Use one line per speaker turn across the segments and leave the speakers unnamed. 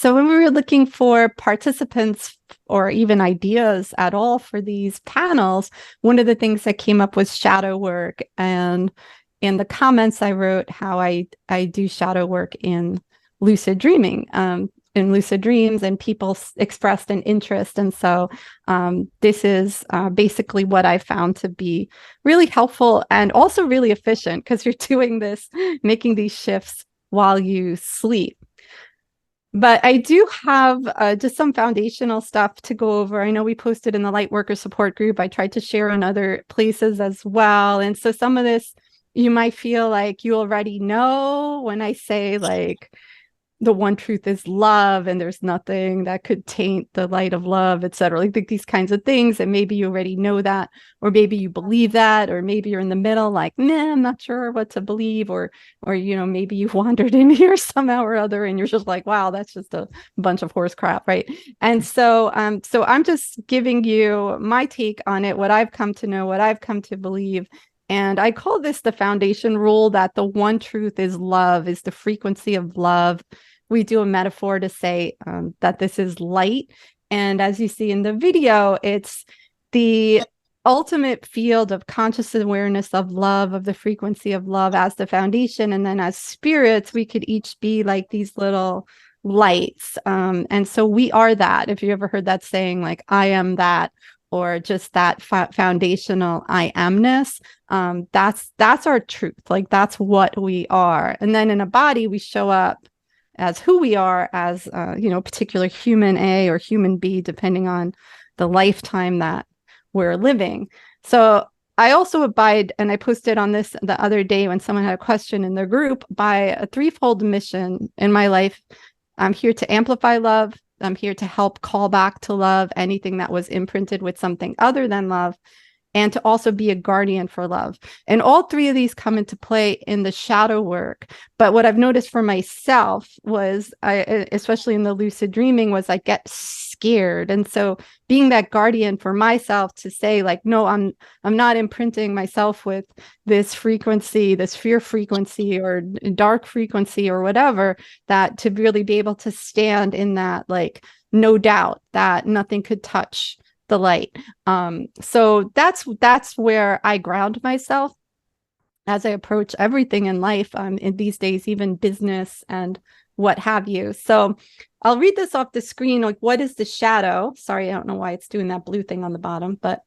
So when we were looking for participants or even ideas at all for these panels, one of the things that came up was shadow work. And in the comments, I wrote how I do shadow work in lucid dreaming, in lucid dreams, and people expressed an interest. And so this is basically what I found to be really helpful and also really efficient, because you're doing this, making these shifts while you sleep. But I do have just some foundational stuff to go over. I know we posted in the Lightworker support group. I tried to share in other places as well. And so some of this, you might feel like you already know when I say like, the one truth is love, and there's nothing that could taint the light of love, etc. Like these kinds of things, and maybe you already know that, or maybe you believe that, or maybe you're in the middle, like, nah, I'm not sure what to believe, or maybe you wandered in here somehow or other, and you're just like, wow, that's just a bunch of horse crap, right? And so I'm just giving you my take on it, what I've come to know, what I've come to believe. And I call this the foundation rule, that the one truth is love, is the frequency of love. We do a metaphor to say that this is light. And as you see in the video, it's the ultimate field of conscious awareness of love, of the frequency of love as the foundation. And then as spirits, we could each be like these little lights. And so we are that. If you ever heard that saying, like, I am that, or just that foundational I amness, that's our truth. Like, that's what we are. And then in a body, we show up as who we are, as a particular human A or human B, depending on the lifetime that we're living. So I also abide, and I posted on this the other day when someone had a question in their group, by a threefold mission in my life. I'm here to amplify love. I'm here to help call back to love anything that was imprinted with something other than love, and to also be a guardian for love. And all three of these come into play in the shadow work. But what I've noticed for myself was, especially in the lucid dreaming, was I get scared. And so being that guardian for myself to say, like, no, I'm not imprinting myself with this frequency, this fear frequency or dark frequency or whatever, that to really be able to stand in that, like, no doubt that nothing could touch the light. So that's where I ground myself as I approach everything in life, in these days, even business and what have you. So I'll read this off the screen. Like, what is the shadow? Sorry, I don't know why it's doing that blue thing on the bottom, but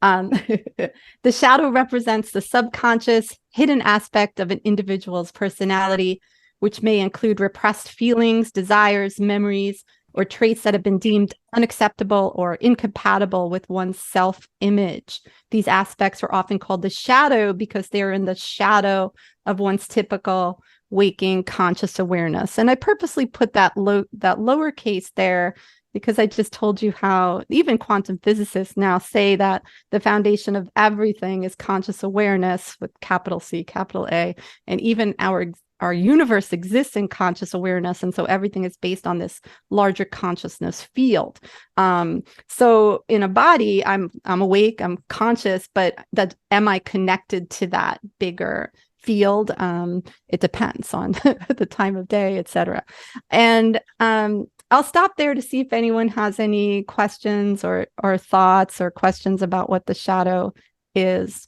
the shadow represents the subconscious hidden aspect of an individual's personality, which may include repressed feelings, desires, memories, or traits that have been deemed unacceptable or incompatible with one's self-image. These aspects are often called the shadow because they are in the shadow of one's typical waking conscious awareness. And I purposely put that lowercase there because I just told you how even quantum physicists now say that the foundation of everything is conscious awareness, with capital C, capital A, and even our universe exists in conscious awareness. And so everything is based on this larger consciousness field. So in a body, I'm awake, I'm conscious, but am I connected to that bigger field? It depends on the time of day, etc. And I'll stop there to see if anyone has any questions or thoughts or questions about what the shadow is.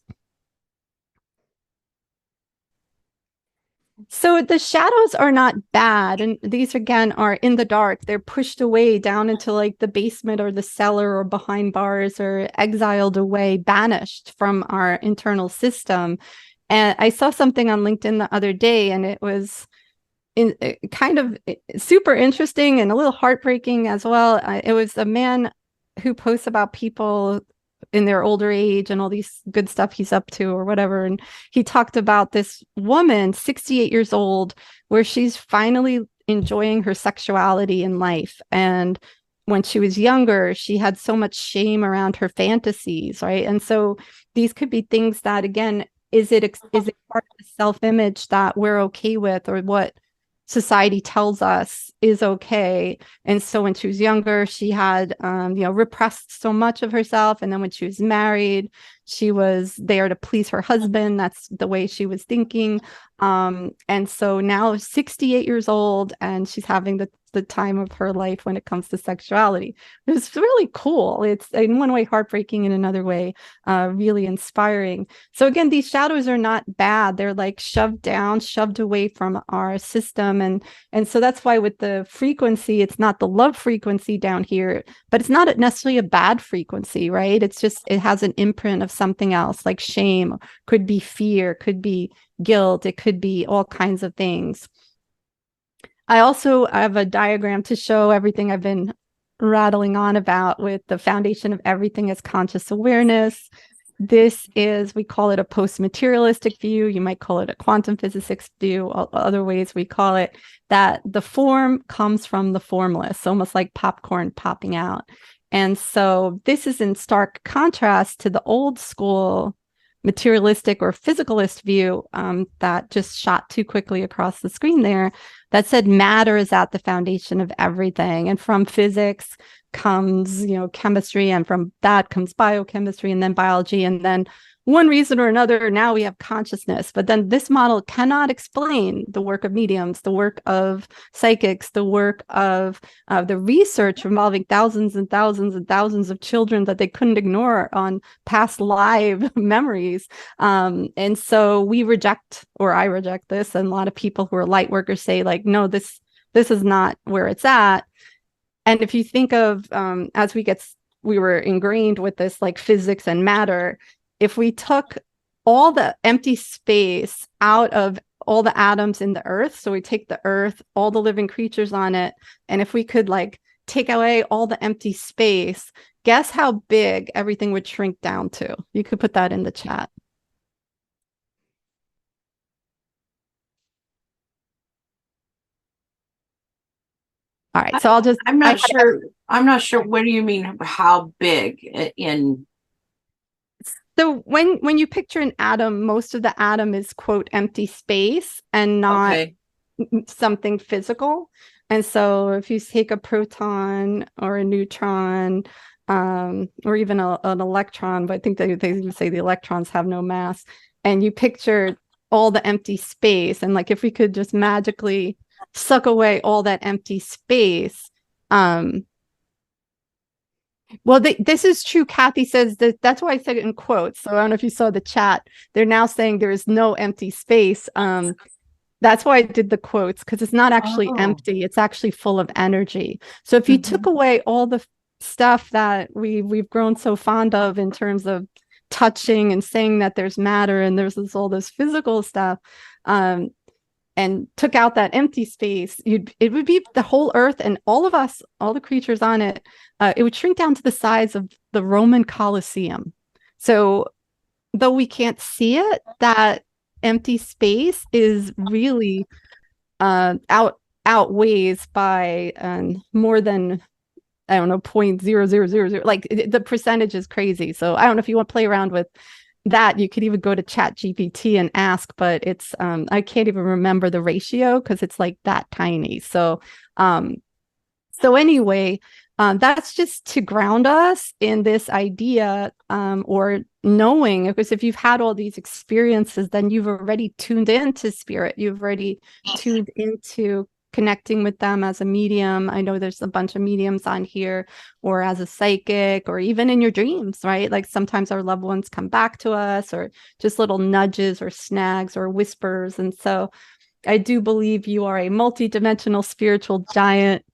So the shadows are not bad. And these, again, are in the dark. They're pushed away down into like the basement or the cellar or behind bars, or exiled away, banished from our internal system. And I saw something on LinkedIn the other day, and it was kind of super interesting and a little heartbreaking as well. It was a man who posts about people in their older age and all these good stuff he's up to or whatever. And he talked about this woman, 68 years old, where she's finally enjoying her sexuality in life. And when she was younger, she had so much shame around her fantasies, right? And so these could be things that, again, is it part of the self-image that we're okay with, or what society tells us is okay? And so when she was younger, she had repressed so much of herself, and then when she was married, she was there to please her husband. That's the way she was thinking. And so now 68 years old, and she's having the the time of her life when it comes to sexuality. It's really cool. It's in one way heartbreaking, in another way really inspiring. So again, these shadows are not bad. They're like shoved down, shoved away from our system. And so that's why with the frequency, it's not the love frequency down here, but it's not necessarily a bad frequency, right? It's just, it has an imprint of something else, like shame, could be fear, could be guilt, it could be all kinds of things. I also have a diagram to show everything I've been rattling on about with the foundation of everything as conscious awareness. This is, we call it a post-materialistic view. You might call it a quantum physics view, other ways we call it, that the form comes from the formless, almost like popcorn popping out. And so this is in stark contrast to the old school materialistic or physicalist view that just shot too quickly across the screen there, that said matter is at the foundation of everything. And from physics comes, chemistry, and from that comes biochemistry, and then biology, and then one reason or another, now we have consciousness. But then this model cannot explain the work of mediums, the work of psychics, the work of the research involving thousands and thousands and thousands of children that they couldn't ignore on past live memories. And so we reject, or I reject this, and a lot of people who are light workers say, like, no, this is not where it's at. And if you think of, as we were ingrained with this, like physics and matter, if we took all the empty space out of all the atoms in the earth, so we take the earth, all the living creatures on it, and if we could like take away all the empty space, guess how big everything would shrink down to? You could put that in the chat. All right, so
I'm not sure. I'm not sure. What do you mean? How big in?
So when you picture an atom, most of the atom is, quote, empty space and not something physical. And so if you take a proton or a neutron, or even an electron, but I think they even say the electrons have no mass, and you picture all the empty space, and like if we could just magically suck away all that empty space, well, this is true. Kathy says that's why I said it in quotes. So I don't know if you saw the chat. They're now saying there is no empty space. That's why I did the quotes, because it's not actually empty. It's actually full of energy. So if you took away all the stuff that we've grown so fond of in terms of touching and saying that there's matter and there's all this physical stuff, and took out that empty space, it would be the whole earth and all of us, all the creatures on it, it would shrink down to the size of the Roman Colosseum. So though we can't see it, that empty space is really outweighs by more than, I don't know, 0.0000. Like the percentage is crazy. So I don't know if you want to play around with that. You could even go to ChatGPT and ask, but it's I can't even remember the ratio because it's like that tiny. So anyway, that's just to ground us in this idea, or knowing, because if you've had all these experiences, then you've already tuned into spirit. You've already tuned into connecting with them as a medium. I know there's a bunch of mediums on here, or as a psychic, or even in your dreams, right? Like sometimes our loved ones come back to us, or just little nudges or snags or whispers. And so I do believe you are a multidimensional spiritual giant.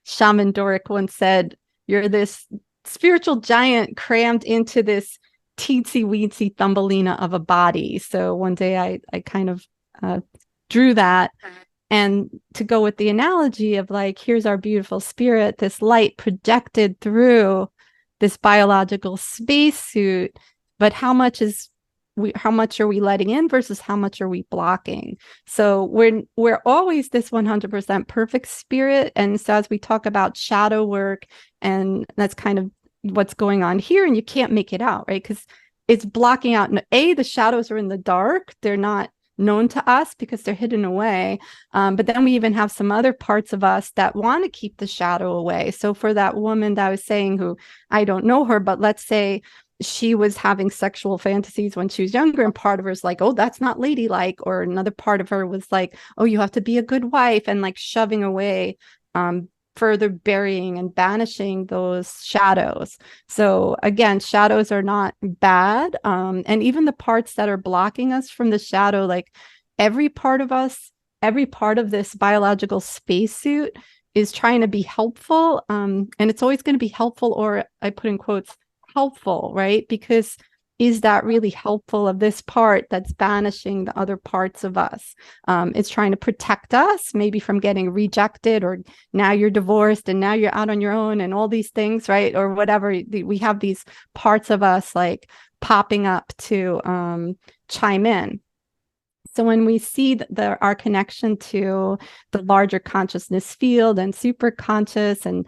Shaman Doric once said, you're this spiritual giant crammed into this teensy weensy thumbelina of a body. So one day I kind of drew that. And to go with the analogy of like, here's our beautiful spirit, this light projected through this biological spacesuit, but how much are we letting in versus how much are we blocking? So we're always this 100% perfect spirit. And so as we talk about shadow work, and that's kind of what's going on here, and you can't make it out, right? Because it's blocking out. The shadows are in the dark. They're not known to us because they're hidden away. But then we even have some other parts of us that want to keep the shadow away. So for that woman that I was saying, who I don't know her, but let's say she was having sexual fantasies when she was younger, and part of her is like, oh, that's not ladylike, or another part of her was like, oh, you have to be a good wife, and like shoving away further burying and banishing those shadows. So again, shadows are not bad. And even the parts that are blocking us from the shadow, like every part of us, every part of this biological spacesuit is trying to be helpful. And it's always going to be helpful, or I put in quotes, helpful, right? Because is that really helpful of this part that's banishing the other parts of us? It's trying to protect us maybe from getting rejected, or now you're divorced and now you're out on your own and all these things, right? Or whatever. We have these parts of us like popping up to chime in. So when we see our connection to the larger consciousness field and super conscious, and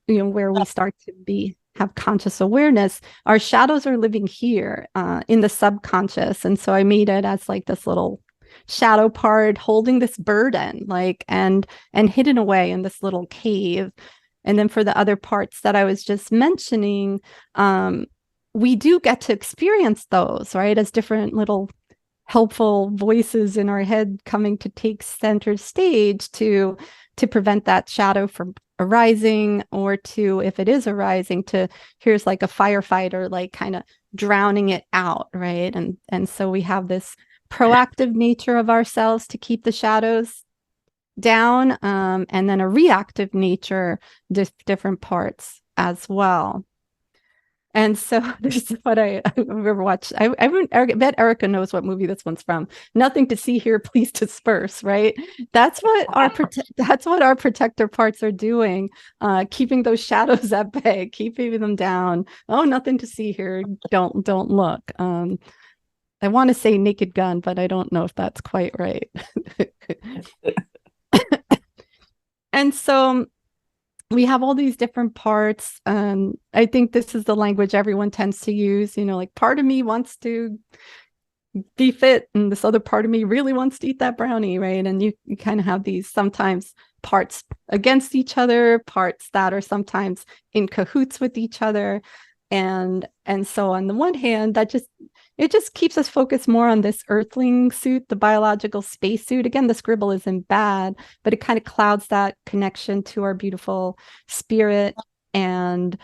where we start to have conscious awareness, our shadows are living here in the subconscious. And so I made it as like this little shadow part holding this burden, like, and hidden away in this little cave. And then for the other parts that I was just mentioning, we do get to experience those, right, as different little helpful voices in our head coming to take center stage to prevent that shadow from arising, or to, if it is arising, to, here's like a firefighter, like kind of drowning it out, right? And so we have this proactive nature of ourselves to keep the shadows down, and then a reactive nature, different parts as well. And so this is what I remember watching. I bet Erica knows what movie this one's from. Nothing to see here, please disperse, right? That's what our protector parts are doing, keeping those shadows at bay, keeping them down. Oh, nothing to see here. Don't look. I want to say Naked Gun, but I don't know if that's quite right. And so we have all these different parts. I think this is the language everyone tends to use, like part of me wants to be fit and this other part of me really wants to eat that brownie, right? And you kind of have these sometimes parts against each other, parts that are sometimes in cahoots with each other. And so on the one hand, it just keeps us focused more on this earthling suit, the biological space suit. Again, the scribble isn't bad, but it kind of clouds that connection to our beautiful spirit. And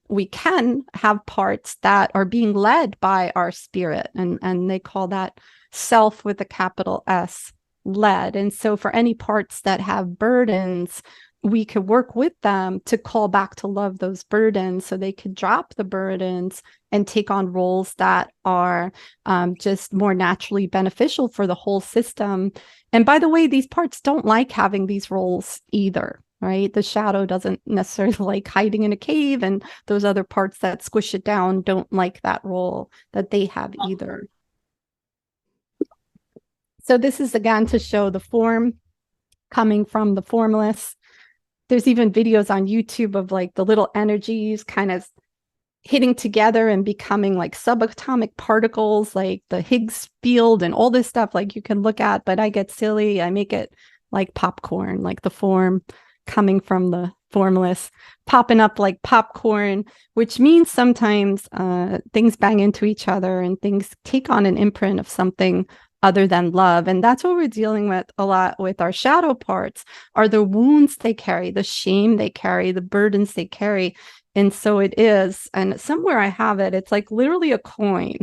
we can have parts that are being led by our spirit, and they call that self with a capital S, led. And so for any parts that have burdens, we could work with them to call back to love those burdens, so they could drop the burdens and take on roles that are just more naturally beneficial for the whole system. And by the way, these parts don't like having these roles either, right? The shadow doesn't necessarily like hiding in a cave, and those other parts that squish it down don't like that role that they have either. So this is again to show the form coming from the formless. There's even videos on YouTube of like the little energies kind of hitting together and becoming like subatomic particles, like the Higgs field and all this stuff, like you can look at, but I get silly. I make it like popcorn, like the form coming from the formless, popping up like popcorn, which means sometimes things bang into each other and things take on an imprint of something other than love. And that's what we're dealing with a lot with our shadow parts, are the wounds they carry, the shame they carry, the burdens they carry. And so it is, and somewhere I have it, it's like literally a coin.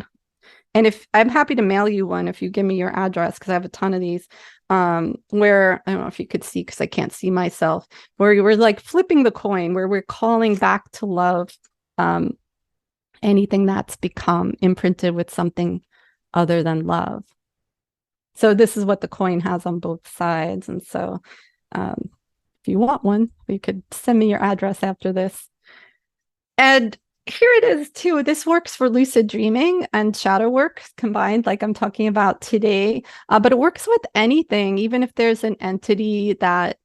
And if I'm happy to mail you one if you give me your address, because I have a ton of these, where I don't know if you could see because I can't see myself, where we're like flipping the coin, where we're calling back to love anything that's become imprinted with something other than love. So this is what the coin has on both sides. And so if you want one, you could send me your address after this. And here it is too. This works for lucid dreaming and shadow work combined, like I'm talking about today. But it works with anything, even if there's an entity that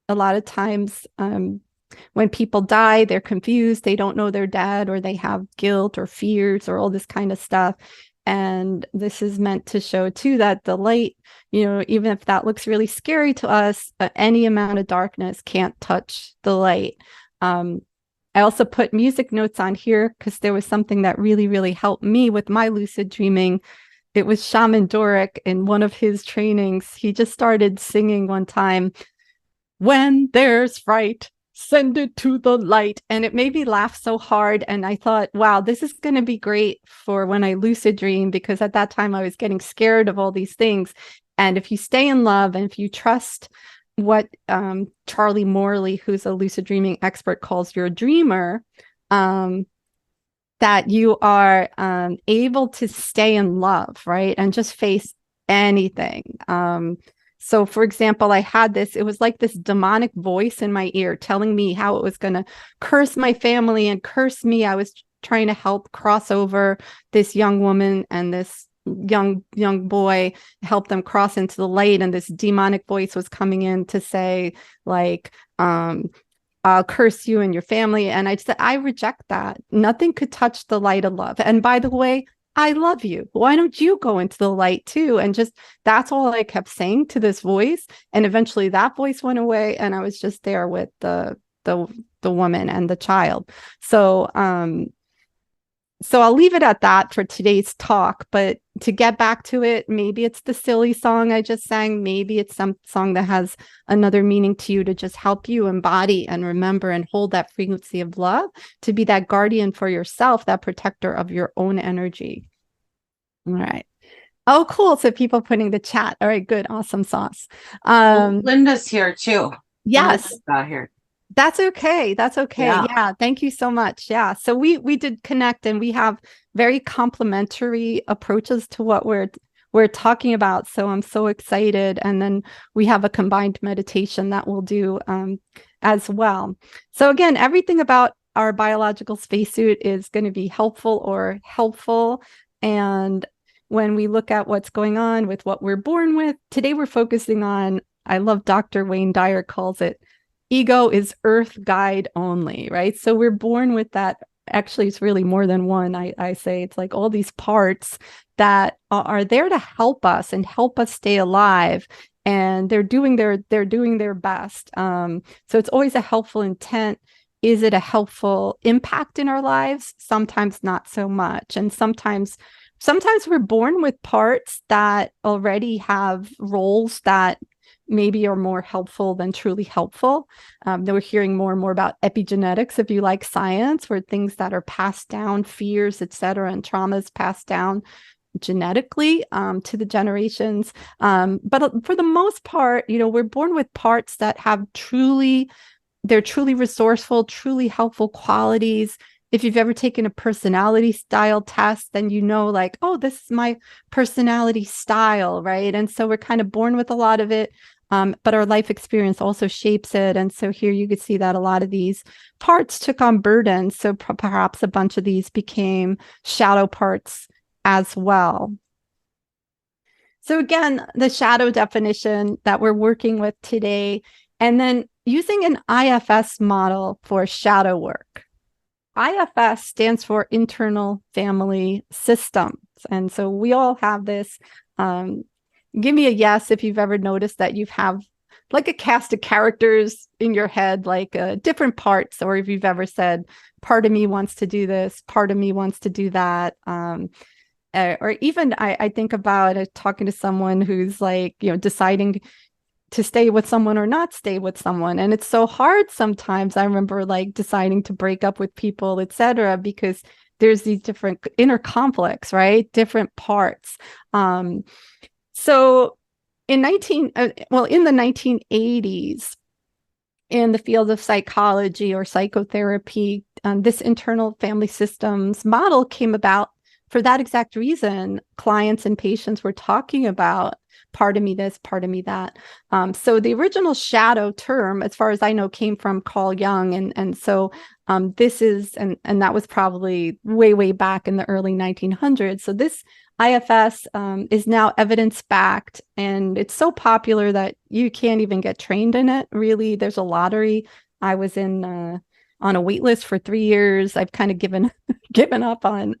a lot of times when people die, they're confused. They don't know they're dead, or they have guilt or fears or all this kind of stuff. And this is meant to show too that the light, even if that looks really scary to us, any amount of darkness can't touch the light. I also put music notes on here because there was something that really, really helped me with my lucid dreaming. It was Shaman Doric in one of his trainings. He just started singing one time, "When there's fright, send it to the light. And it made me laugh so hard. And I thought, wow, this is going to be great for when I lucid dream, because at that time I was getting scared of all these things. And if you stay in love and if you trust what Charlie Morley, who's a lucid dreaming expert, calls your dreamer, that you are able to stay in love, right? And just face anything. So for example, I had this, it was like this demonic voice in my ear telling me how it was going to curse my family and curse me. I was trying to help cross over this young woman and this young boy, help them cross into the light. And this demonic voice was coming in to say, like, I'll curse you and your family. And I said, I reject that. Nothing could touch the light of love. And by the way, I love you. Why don't you go into the light too? And just, that's all I kept saying to this voice. And eventually that voice went away. And I was just there with the woman and the child. So, so I'll leave it at that for today's talk, but to get back to it, maybe it's the silly song I just sang. Maybe it's some song that has another meaning to you to just help you embody and remember and hold that frequency of love, to be that guardian for yourself, that protector of your own energy. All right. Oh, cool. So people putting the chat. All right, good. Awesome sauce.
Linda's here too.
Yes.
Got here.
That's okay. That's okay. Yeah. Thank you so much. Yeah. So we did connect, and we have very complementary approaches to what we're talking about. So I'm so excited. And then we have a combined meditation that we'll do as well. So again, everything about our biological spacesuit is going to be helpful or helpful. And when we look at what's going on with what we're born with, today we're focusing on, I love Dr. Wayne Dyer calls it, ego is earth guide only, right? So we're born with that. Actually, it's really more than one. I say it's like all these parts that are there to help us and help us stay alive. And they're doing their best. So it's always a helpful intent. Is it a helpful impact in our lives? Sometimes not so much. And sometimes we're born with parts that already have roles that maybe are more helpful than truly helpful. We're hearing more and more about epigenetics, if you like science, where things that are passed down, fears, et cetera, and traumas passed down genetically to the generations. But for the most part, we're born with parts that have they're truly resourceful, truly helpful qualities. If you've ever taken a personality style test, then like, oh, this is my personality style, right? And so we're kind of born with a lot of it, but our life experience also shapes it. And so here you could see that a lot of these parts took on burdens. So perhaps a bunch of these became shadow parts as well. So again, the shadow definition that we're working with today, and then using an IFS model for shadow work. IFS stands for internal family systems. And so we all have this. Give me a yes if you've ever noticed that you have like a cast of characters in your head, like different parts, or if you've ever said, part of me wants to do this, part of me wants to do that. Or even I think about talking to someone who's like, deciding to stay with someone or not stay with someone. And it's so hard sometimes. I remember like deciding to break up with people, etc., because there's these different inner conflicts, right? Different parts. So in the 1980s, in the field of psychology or psychotherapy, this internal family systems model came about for that exact reason. Clients and patients were talking about part of me this, part of me that. So the original shadow term, as far as I know, came from Carl Jung. And so this is, and that was probably way, way back in the early 1900s. So this IFS is now evidence-backed, and it's so popular that you can't even get trained in it. Really, there's a lottery. I was on a wait list for 3 years. I've kind of given up on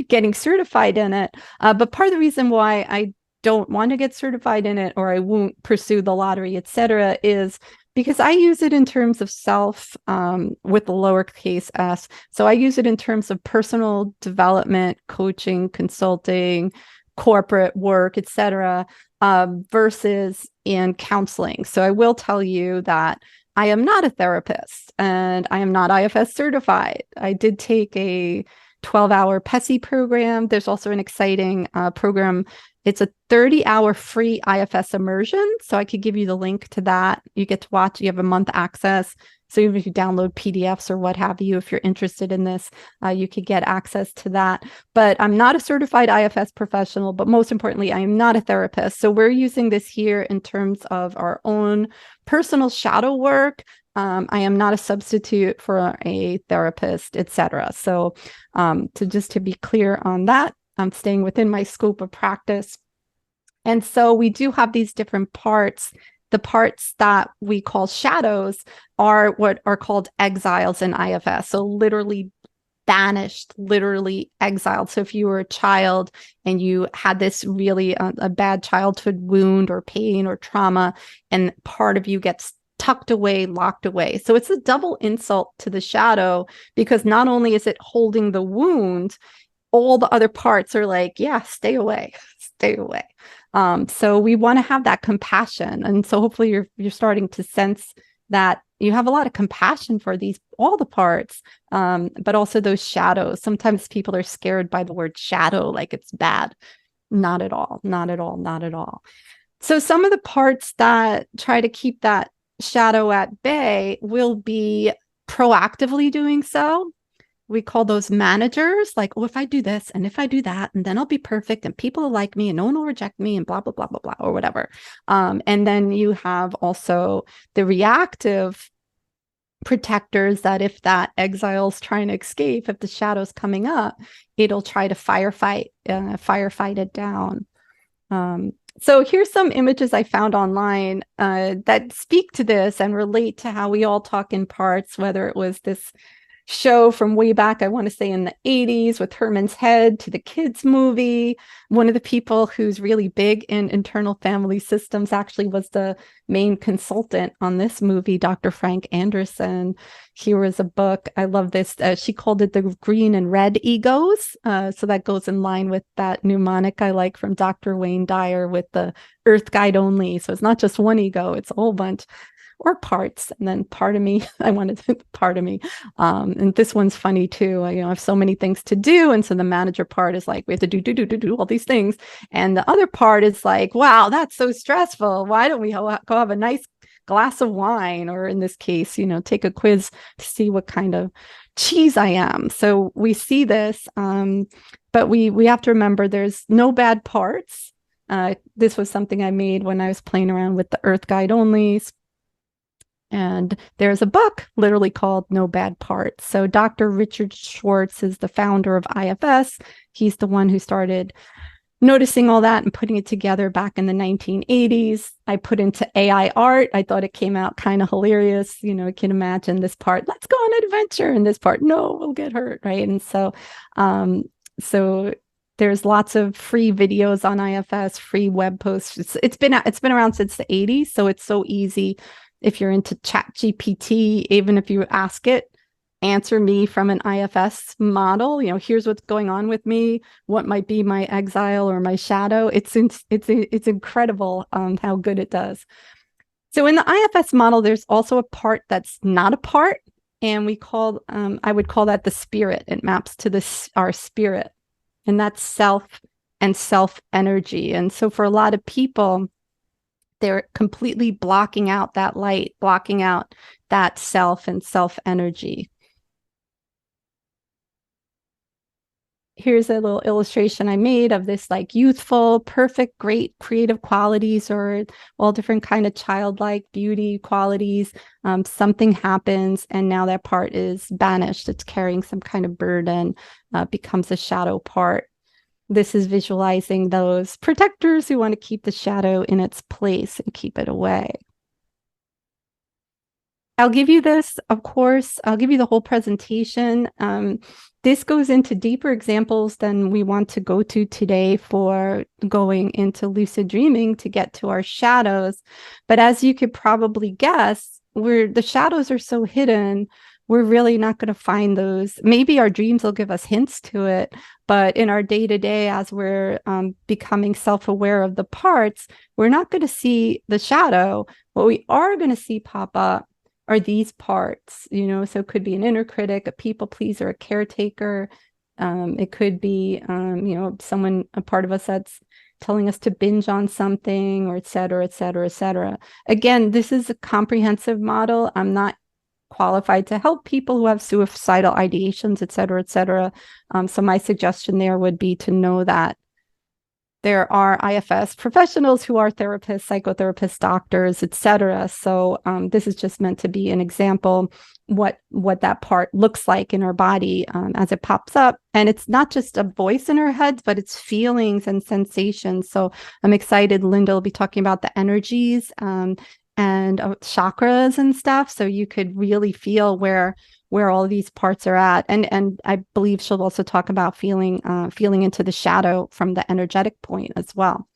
getting certified in it. But part of the reason why I don't want to get certified in it, or I won't pursue the lottery, etc., is because I use it in terms of self with the lowercase s. So I use it in terms of personal development, coaching, consulting, corporate work, etc., versus in counseling. So I will tell you that I am not a therapist and I am not IFS certified. I did take a 12-hour PESI program. There's also an exciting program. It's a 30-hour free IFS immersion. So I could give you the link to that. You get to watch, you have a month access. So even if you download PDFs or what have you, if you're interested in this, you could get access to that. But I'm not a certified IFS professional, but most importantly, I am not a therapist. So we're using this here in terms of our own personal shadow work. I am not a substitute for a therapist, etc. So to be clear on that, I'm staying within my scope of practice. And so we do have these different parts. The parts that we call shadows are what are called exiles in IFS. So literally banished, literally exiled. So if you were a child and you had this really a bad childhood wound or pain or trauma, and part of you gets tucked away, locked away. So it's a double insult to the shadow, because not only is it holding the wound, all the other parts are like, yeah, stay away, stay away. So we want to have that compassion. And so hopefully you're starting to sense that you have a lot of compassion for all the parts, but also those shadows. Sometimes people are scared by the word shadow, like it's bad. Not at all, not at all, not at all. So some of the parts that try to keep that shadow at bay will be proactively doing so. We call those managers, like, oh, if I do this and if I do that, and then I'll be perfect and people will like me and no one will reject me and blah, blah, blah, blah, blah, or whatever. And then you have also the reactive protectors that if that exile's trying to escape, if the shadow's coming up, it'll try to firefight it down. So here's some images I found online that speak to this and relate to how we all talk in parts, whether it was this show from way back, I want to say in the 80s with Herman's Head, to the kids movie. One of the people who's really big in internal family systems actually was the main consultant on this movie, Dr. Frank Anderson. Here was a book. I love this. She called it the green and red egos. So that goes in line with that mnemonic I like from Dr. Wayne Dyer with the Earth Guide only. So it's not just one ego, it's a whole bunch. Or parts, and then part of me, I wanted to part of me. And this one's funny too. I have so many things to do. And so the manager part is like, we have to do all these things. And the other part is like, wow, that's so stressful. Why don't we go have a nice glass of wine? Or in this case, take a quiz to see what kind of cheese I am. So we see this, but we have to remember there's no bad parts. This was something I made when I was playing around with the Earth Guide only. And there's a book literally called No Bad Parts. So Dr. Richard Schwartz is the founder of IFS. He's the one who started noticing all that and putting it together back in the 1980s. I put into AI art. I thought it came out kind of hilarious. You can imagine this part, let's go on an adventure. And this part, no, we'll get hurt, right? And so, there's lots of free videos on IFS, free web posts. It's been around since the 80s. So it's so easy. If you're into ChatGPT, even if you ask it, answer me from an IFS model, here's what's going on with me, what might be my exile or my shadow. It's incredible how good it does. So in the IFS model, there's also a part that's not a part, and I would call that the spirit. It maps to our spirit, and that's self and self energy. And so for a lot of people, they're completely blocking out that light, blocking out that self and self energy. Here's a little illustration I made of this like youthful, perfect, great creative qualities, or all different kind of childlike beauty qualities. Something happens and now that part is banished. It's carrying some kind of burden, becomes a shadow part. This is visualizing those protectors who want to keep the shadow in its place and keep it away. I'll give you this, of course, I'll give you the whole presentation. This goes into deeper examples than we want to go to today for going into lucid dreaming to get to our shadows. But as you could probably guess, the shadows are so hidden, we're really not going to find those. Maybe our dreams will give us hints to it, but in our day-to-day, as we're becoming self-aware of the parts, we're not going to see the shadow. What we are going to see pop up are these parts, so it could be an inner critic, a people pleaser, a caretaker. It could be, someone, a part of us that's telling us to binge on something, or et cetera, et cetera, et cetera. Again, this is a comprehensive model. I'm not qualified to help people who have suicidal ideations, et cetera, et cetera. So my suggestion there would be to know that there are IFS professionals who are therapists, psychotherapists, doctors, et cetera. So this is just meant to be an example what that part looks like in our body as it pops up. And it's not just a voice in our heads, but it's feelings and sensations. So I'm excited. Linda will be talking about the energies and chakras and stuff. So you could really feel where all these parts are at. And I believe she'll also talk about feeling into the shadow from the energetic point as well.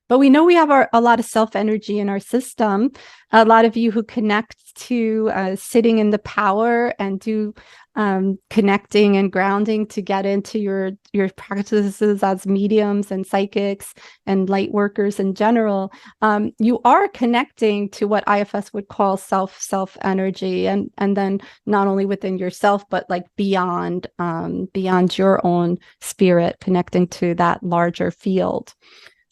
But we know we have a lot of self energy in our system. A lot of you who connect to sitting in the power and do connecting and grounding to get into your practices as mediums and psychics and light workers in general, you are connecting to what IFS would call self energy, and then not only within yourself, but like beyond your own spirit, connecting to that larger field.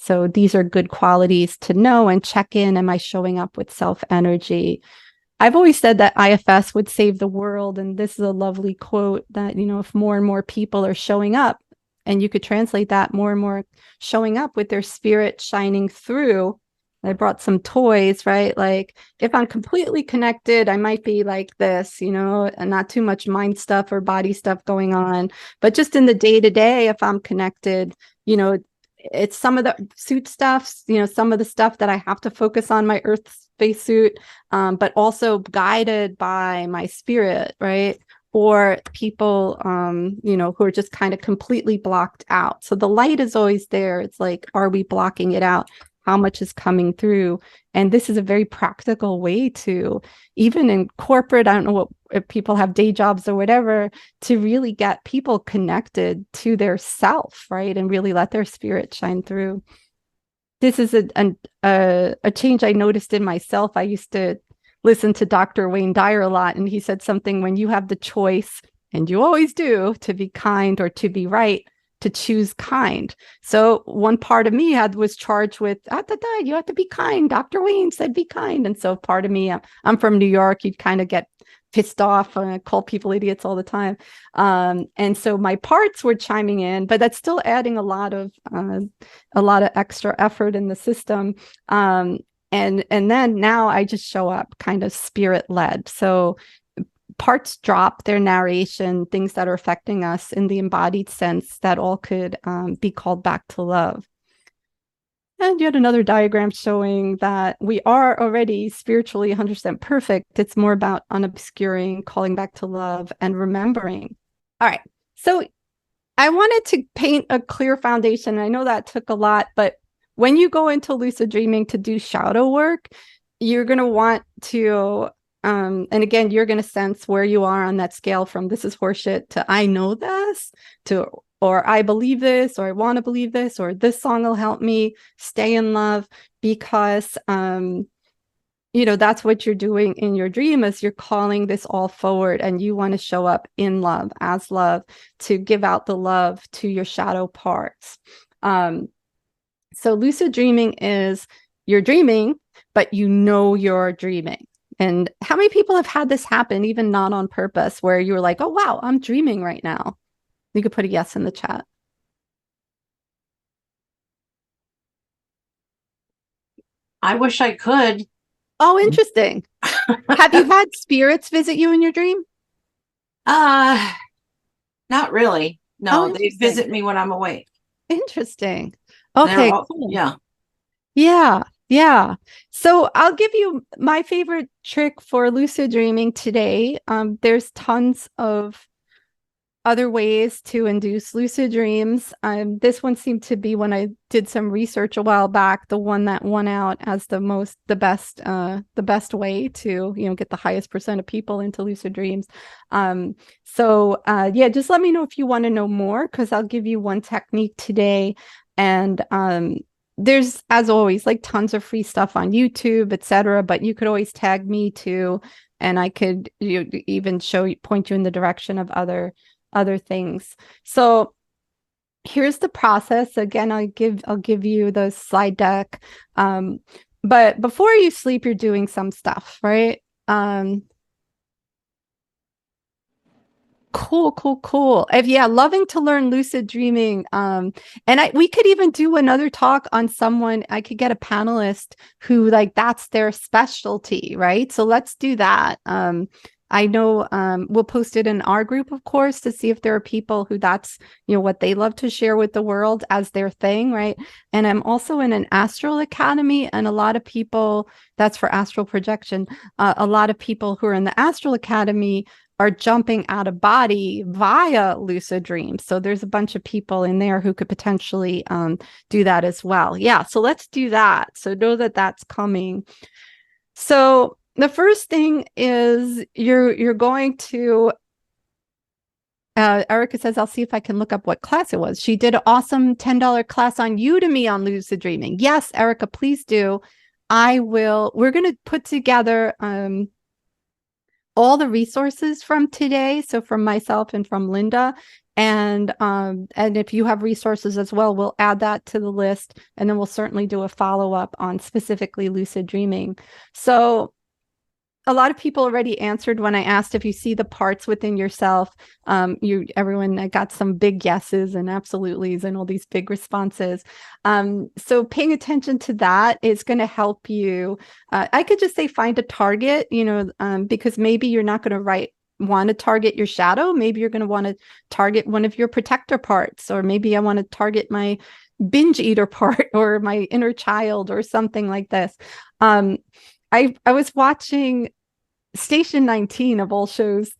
So these are good qualities to know and check in. Am I showing up with self energy? I've always said that IFS would save the world. And this is a lovely quote that, if more and more people are showing up, and you could translate that, more and more showing up with their spirit shining through. I brought some toys, right? Like if I'm completely connected, I might be like this, and not too much mind stuff or body stuff going on. But just in the day to day, if I'm connected, it's some of the suit stuff, some of the stuff that I have to focus on my earth spacesuit, but also guided by my spirit, right? Or people, who are just kind of completely blocked out. So the light is always there. It's like, are we blocking it out? How much is coming through? And this is a very practical way to, even in corporate, I don't know if people have day jobs or whatever, to really get people connected to their self, right? And really let their spirit shine through. This is a change I noticed in myself. I used to listen to Dr. Wayne Dyer a lot, and he said something: when you have the choice, and you always do, to be kind or to be right, to choose kind. So one part of me was charged with, you have to be kind. Dr. Wayne said be kind. And so part of me, I'm from New York, you'd kind of get pissed off and call people idiots all the time. And so my parts were chiming in, but that's still adding a lot of extra effort in the system. And then now I just show up kind of spirit led. So parts drop their narration, things that are affecting us in the embodied sense, that all could be called back to love. And yet another diagram showing that we are already spiritually 100% perfect. It's more about unobscuring, calling back to love, and remembering. All right. So I wanted to paint a clear foundation. I know that took a lot, but when you go into lucid dreaming to do shadow work, you're going to want to, and again, you're going to sense where you are on that scale from this is horseshit to I know this, to or I believe this, or I want to believe this, or this song will help me stay in love, because that's what you're doing in your dream, is you're calling this all forward, and you want to show up in love, as love, to give out the love to your shadow parts. So lucid dreaming is you're dreaming, but you're dreaming. And how many people have had this happen, even not on purpose, where you're like, oh, wow, I'm dreaming right now? You could put a yes in the chat.
I wish I could.
Oh, interesting. Have you had spirits visit you in your dream?
Not really. No, they visit me when I'm awake.
Interesting. Okay, cool.
Yeah.
Yeah. Yeah. So I'll give you my favorite trick for lucid dreaming today. There's tons of other ways to induce lucid dreams. This one seemed to be, when I did some research a while back, the one that won out as the best way to, get the highest percent of people into lucid dreams. Just let me know if you want to know more, because I'll give you one technique today. And there's, as always, like tons of free stuff on YouTube, etc. But you could always tag me too, and I could even point you in the direction of other things. So here's the process. Again, I'll give you the slide deck. But before you sleep, you're doing some stuff, right? Cool. Loving to learn lucid dreaming. And we could even do another talk on someone. I could get a panelist who like that's their specialty, right? So let's do that. I know we'll post it in our group, of course, to see if there are people who that's, what they love to share with the world as their thing, right? And I'm also in an astral academy, and a lot of people, that's for astral projection, a lot of people who are in the astral academy are jumping out of body via lucid dreams. So there's a bunch of people in there who could potentially do that as well. Yeah, so let's do that. So know that that's coming. So the first thing is you're going to, Erica says, I'll see if I can look up what class it was. She did an awesome $10 class on Udemy on lucid dreaming. Yes, Erica, please do. We're going to put together all the resources from today. So from myself and from Linda. And if you have resources as well, we'll add that to the list. And then we'll certainly do a follow-up on specifically lucid dreaming. So a lot of people already answered when I asked if you see the parts within yourself. Everyone got some big yeses and absolutelys and all these big responses. So paying attention to that is going to help you. I could just say find a target, because maybe you're not going to want to target your shadow. Maybe you're going to want to target one of your protector parts, or maybe I want to target my binge eater part or my inner child or something like this. I was watching Station 19 of all shows,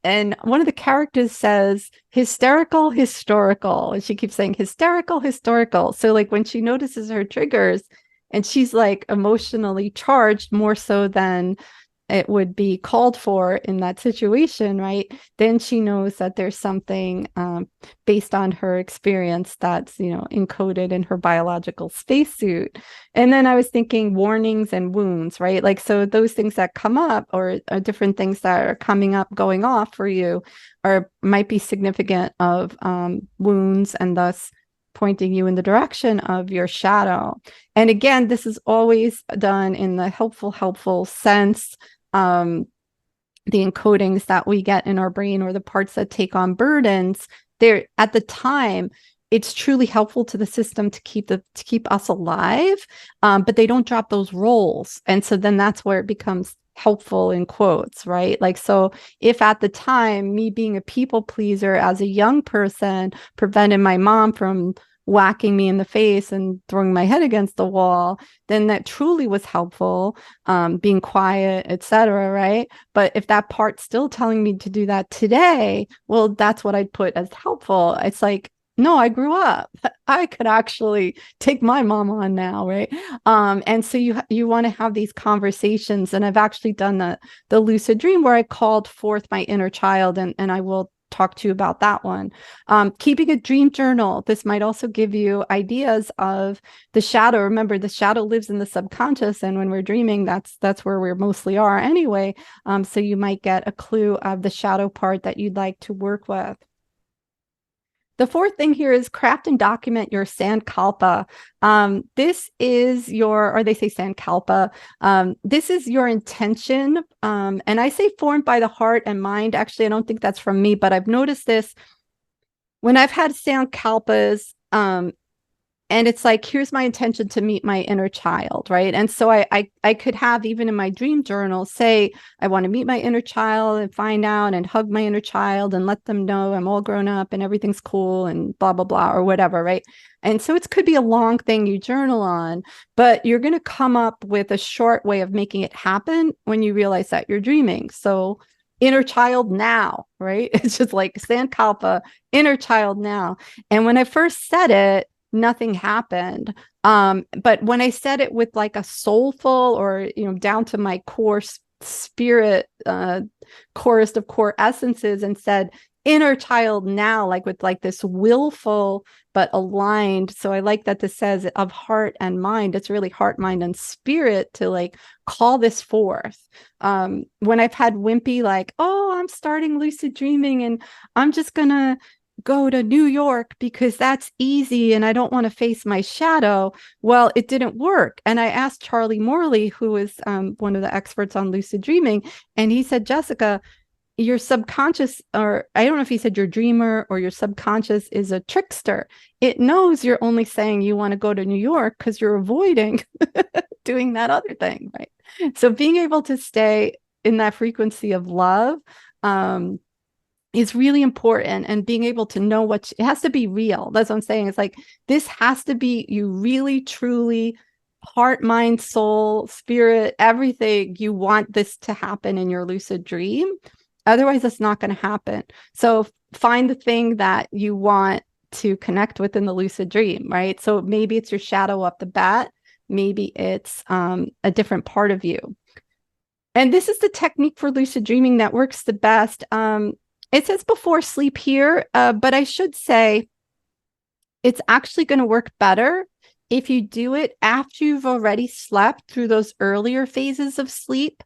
and one of the characters says hysterical historical, and she keeps saying hysterical historical. So like when she notices her triggers and she's like emotionally charged more so than it would be called for in that situation, right? Then she knows that there's something based on her experience that's, encoded in her biological spacesuit. And then I was thinking warnings and wounds, right? Like, so those things that come up or different things that are coming up, going off for you might be significant of wounds, and thus pointing you in the direction of your shadow. And again, this is always done in the helpful sense. The encodings that we get in our brain, or the parts that take on burdens, they're at the time, it's truly helpful to the system to keep us alive, but they don't drop those roles. And so then that's where it becomes helpful in quotes, right? Like, so if at the time me being a people pleaser as a young person prevented my mom from whacking me in the face and throwing my head against the wall, then that truly was helpful, being quiet, etc., right? But if that part's still telling me to do that today, well, that's what I'd put as helpful. It's like, no, I grew up. I could actually take my mom on now, right? And so you want to have these conversations. And I've actually done the lucid dream where I called forth my inner child, and I will talk to you about that one. Keeping a dream journal. This might also give you ideas of the shadow. Remember, the shadow lives in the subconscious, and when we're dreaming, that's where we mostly are anyway. So you might get a clue of the shadow part that you'd like to work with. The fourth thing here is craft and document your sankalpa. This is or they say sankalpa. This is your intention. And I say formed by the heart and mind. Actually, I don't think that's from me, but I've noticed this when I've had sankalpas. And it's like, here's my intention to meet my inner child, right? And so I could have, even in my dream journal, say, I want to meet my inner child and find out and hug my inner child and let them know I'm all grown up and everything's cool and blah, blah, blah, or whatever, right? And so it could be a long thing you journal on, but you're going to come up with a short way of making it happen when you realize that you're dreaming. So inner child now, right? It's just like sankalpa, inner child now. And when I first said it, nothing happened. But when I said it with like a soulful, or, down to my core spirit, chorus of core essences, and said, inner child now, like with like this willful but aligned. So I like that this says of heart and mind. It's really heart, mind, and spirit to like call this forth. When I've had wimpy, like, oh, I'm starting lucid dreaming and I'm just gonna go to New York because that's easy and I don't want to face my shadow. Well, it didn't work. And I asked Charlie Morley, who is one of the experts on lucid dreaming, and he said, Jessica, your subconscious, or I don't know if he said your dreamer or your subconscious, is a trickster. It knows you're only saying you want to go to New York because you're avoiding doing that other thing, right? So being able to stay in that frequency of love is really important, and being able to know what it has to be real. That's what I'm saying. It's like, this has to be you really, truly, heart, mind, soul, spirit, everything. You want this to happen in your lucid dream. Otherwise, it's not going to happen. So find the thing that you want to connect with in the lucid dream, right? So maybe it's your shadow up the bat. Maybe it's a different part of you. And this is the technique for lucid dreaming that works the best. It says before sleep here, but I should say it's actually going to work better if you do it after you've already slept through those earlier phases of sleep.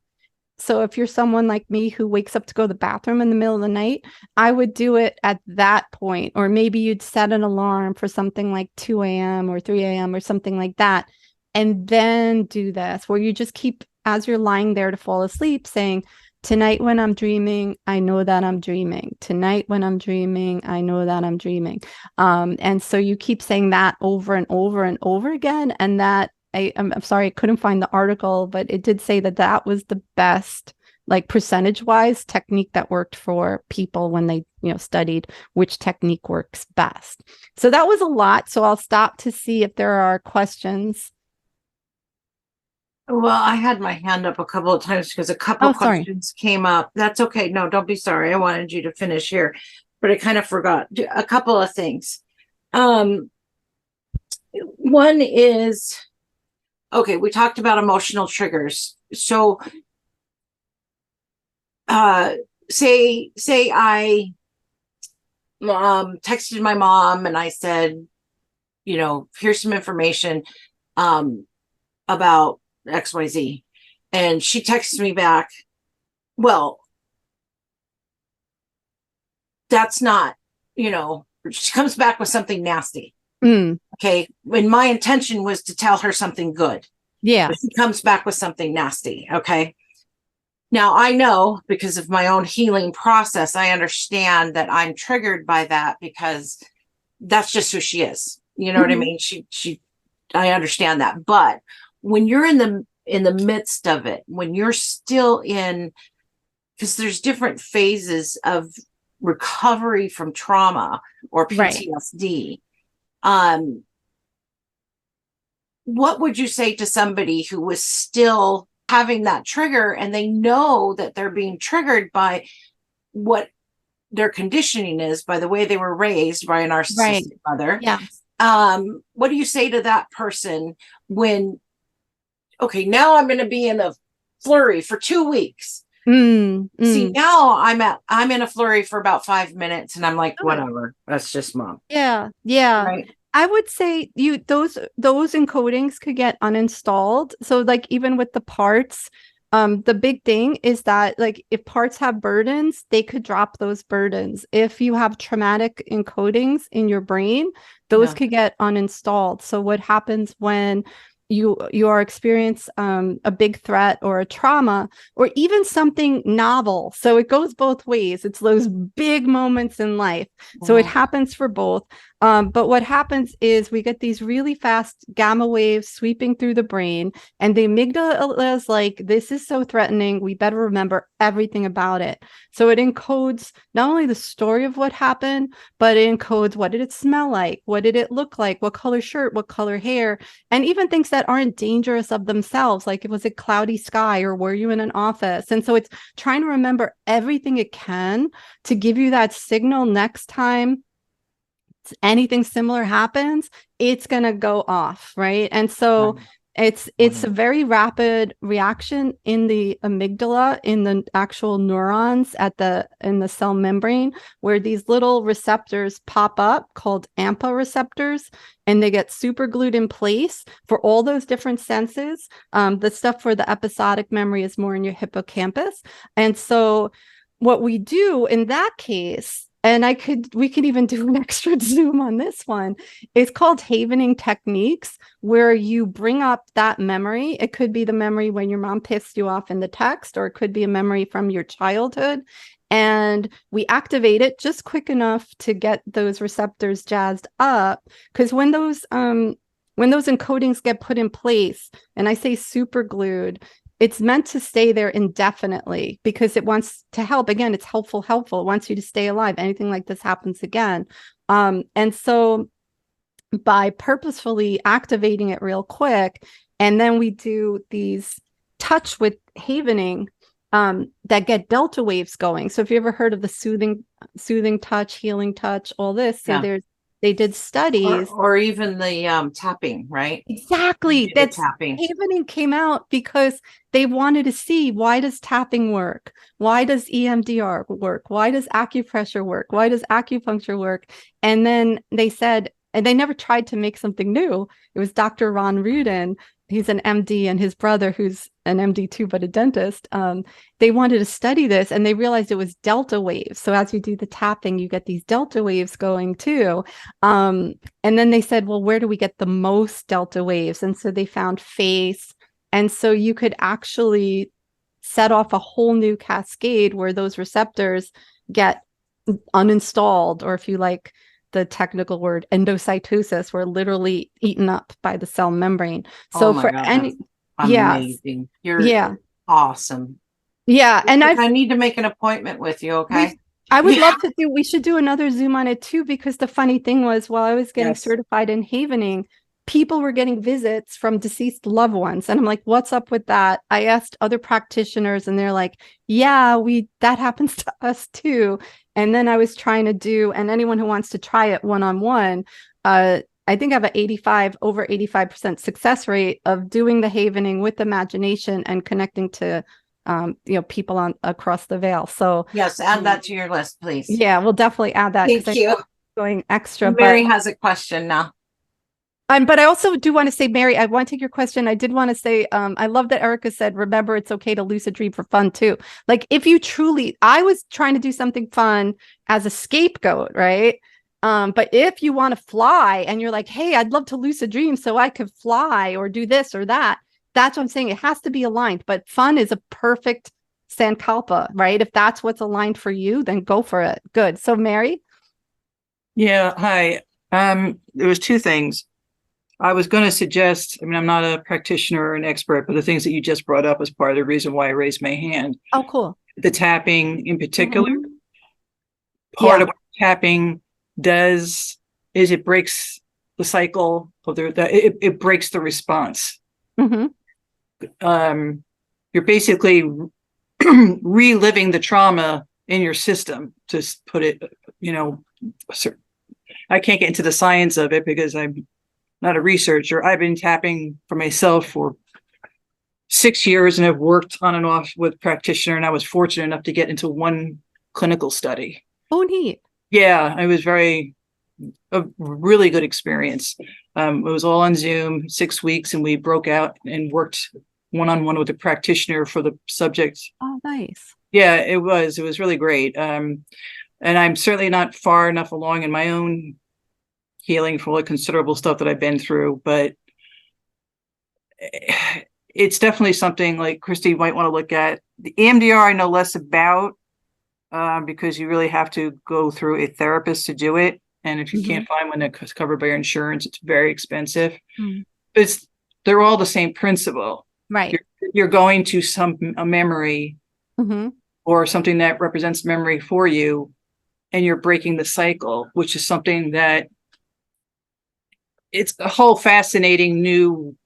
So if you're someone like me who wakes up to go to the bathroom in the middle of the night, I would do it at that point. Or maybe you'd set an alarm for something like 2 a.m. or 3 a.m. or something like that. And then do this, where you just keep, as you're lying there to fall asleep, saying, tonight when I'm dreaming, I know that I'm dreaming. Tonight when I'm dreaming, I know that I'm dreaming. And so you keep saying that over and over and over again. And that, I'm sorry, I couldn't find the article, but it did say that that was the best, like percentage-wise, technique that worked for people when they, studied which technique works best. So that was a lot. So I'll stop to see if there are questions.
Well, I had my hand up a couple of times because a couple of questions came up. That's okay. No, don't be sorry. I wanted you to finish here, but I kind of forgot a couple of things. One is, okay, we talked about emotional triggers. So say I texted my mom and I said, here's some information about XYZ. And she texts me back, well, that's not, she comes back with something nasty. Okay. When my intention was to tell her something good.
Yeah.
But she comes back with something nasty. Okay. Now I know, because of my own healing process, I understand that I'm triggered by that because that's just who she is. You know what I mean? I understand that. But when you're in the midst of it, when you're still in, because there's different phases of recovery from trauma or PTSD. Right. What would you say to somebody who was still having that trigger and they know that they're being triggered by what their conditioning is, by the way they were raised by a narcissistic mother?
Yeah.
What do you say to that person when, okay, now I'm going to be in a flurry for 2 weeks. See, now I'm in a flurry for about 5 minutes and I'm like, whatever, that's just mom.
Yeah. Yeah. Right. I would say those encodings could get uninstalled. So like even with the parts, the big thing is that like if parts have burdens, they could drop those burdens. If you have traumatic encodings in your brain, those could get uninstalled. So what happens when you are experiencing a big threat or a trauma or even something novel? So it goes both ways. It's those big moments in life. So it happens for both. But what happens is we get these really fast gamma waves sweeping through the brain, and the amygdala is like, this is so threatening. We better remember everything about it. So it encodes not only the story of what happened, but it encodes what did it smell like? What did it look like? What color shirt? What color hair? And even things that aren't dangerous of themselves, like it was a cloudy sky or were you in an office? And so it's trying to remember everything it can to give you that signal next time anything similar happens, it's going to go off, right? And so It's a very rapid reaction in the amygdala, in the actual neurons in the cell membrane, where these little receptors pop up called AMPA receptors, and they get super glued in place for all those different senses. The stuff for the episodic memory is more in your hippocampus. And so what we do in that case, and we could even do an extra zoom on this one, it's called havening techniques, where you bring up that memory. It could be the memory when your mom pissed you off in the text, or it could be a memory from your childhood. And we activate it just quick enough to get those receptors jazzed up. Because when those encodings get put in place, and I say super glued, it's meant to stay there indefinitely because it wants to help. Again, it's helpful. It wants you to stay alive. Anything like this happens again. And so by purposefully activating it real quick, and then we do these touch with havening that get delta waves going. So if you ever heard of the soothing touch, healing touch, all this, so they did studies,
or even the tapping, right?
Exactly. That's tapping. Havening came out because they wanted to see, why does tapping work? Why does EMDR work? Why does acupressure work? Why does acupuncture work? And then they said, and they never tried to make something new. It was Dr. Ron Rudin. He's an MD, and his brother, who's an MD too, but a dentist. They wanted to study this, and they realized it was delta waves. So as you do the tapping, you get these delta waves going too. And then they said, well, where do we get the most delta waves? And so they found face. And so you could actually set off a whole new cascade where those receptors get uninstalled, or if you like the technical word, endocytosis, were literally eaten up by the cell membrane. So for God, any,
amazing. You're awesome.
Yeah. And
I need to make an appointment with you. Okay.
I would love to we should do another Zoom on it too, because the funny thing was, while I was getting certified in havening, people were getting visits from deceased loved ones. And I'm like, what's up with that? I asked other practitioners, and they're like, yeah, that happens to us too. And then I was trying to do, and anyone who wants to try it one-on-one, I think I have over 85% success rate of doing the havening with imagination and connecting to people across the veil. So
yes, add that to your list, please.
Yeah, we'll definitely add that.
Thank you.
Going extra.
Mary has a question now.
But I also do want to say, Mary, I want to take your question. I did want to say, I love that Erica said, remember, it's okay to lucid dream for fun too. Like, if you truly, I was trying to do something fun as a scapegoat, right? But if you want to fly and you're like, hey, I'd love to lucid dream so I could fly or do this or that, that's what I'm saying. It has to be aligned, but fun is a perfect sankalpa, right? If that's what's aligned for you, then go for it. Good. So Mary?
Yeah, hi. There was two things. I was going to suggest, I mean, I'm not a practitioner or an expert, but the things that you just brought up as part of the reason why I raised my hand.
Oh, cool.
The tapping in particular. Part of what tapping does is it breaks the cycle of it breaks the response. You're basically reliving the trauma in your system, to put it, I can't get into the science of it because I'm not a researcher. I've been tapping for myself for 6 years and have worked on and off with practitioner, and I was fortunate enough to get into one clinical study.
Oh, neat.
Yeah, it was a really good experience. It was all on Zoom, 6 weeks, and we broke out and worked one-on-one with a practitioner for the subject.
Oh, nice.
Yeah, it was really great. And I'm certainly not far enough along in my own healing for all the considerable stuff that I've been through, but it's definitely something like Christy might want to look at. The EMDR I know less about, because you really have to go through a therapist to do it. And if you can't find one that's covered by your insurance, it's very expensive. But they're all the same principle.
Right.
You're going to a memory or something that represents memory for you, and you're breaking the cycle, which is something that it's a whole fascinating new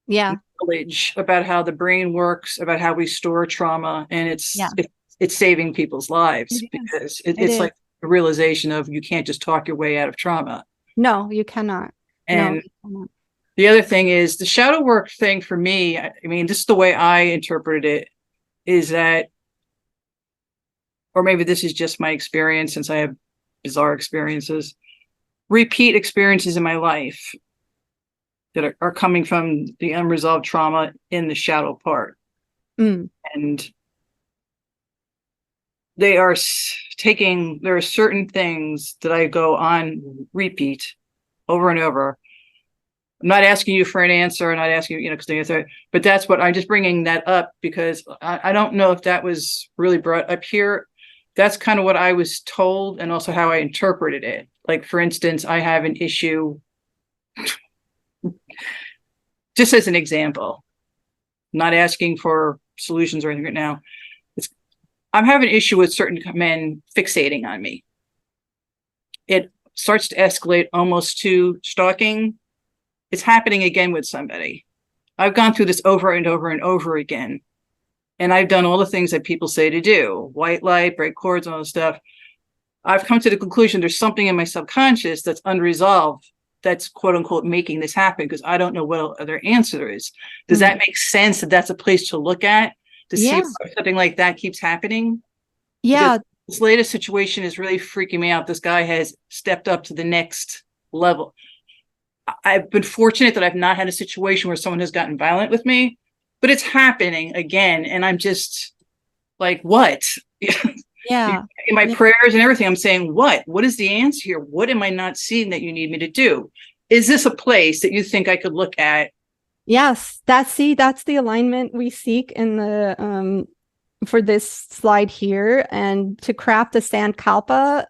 knowledge about how the brain works, about how we store trauma, and it's saving people's lives, because it's like a realization of you can't just talk your way out of trauma.
No, you cannot.
And The other thing is the shadow work thing for me. I mean, this is the way I interpreted it, is that, or maybe this is just my experience since I have bizarre experiences, repeat experiences in my life that are coming from the unresolved trauma in the shadow part. And there are certain things that I go on repeat over and over. I'm not asking you for an answer, and not asking you, because the answer, but that's what I'm just bringing that up because I don't know if that was really brought up here. That's kind of what I was told and also how I interpreted it. Like, for instance, I have an issue, just as an example, not asking for solutions or anything right now. I'm having an issue with certain men fixating on me. It starts to escalate almost to stalking. It's happening again with somebody. I've gone through this over and over and over again. And I've done all the things that people say to do, white light, break cords, all this stuff. I've come to the conclusion there's something in my subconscious that's unresolved that's quote unquote making this happen because I don't know what other answer there is. Does that make sense that that's a place to look at to see if something like that keeps happening?
Yeah.
Because this latest situation is really freaking me out. This guy has stepped up to the next level. I've been fortunate that I've not had a situation where someone has gotten violent with me, but it's happening again. And I'm just like, what?
Yeah.
In my prayers and everything, I'm saying, what is the answer here? What am I not seeing that you need me to do? Is this a place that you think I could look at?
Yes, that's the alignment we seek in the for this slide here, and to craft a sankalpa,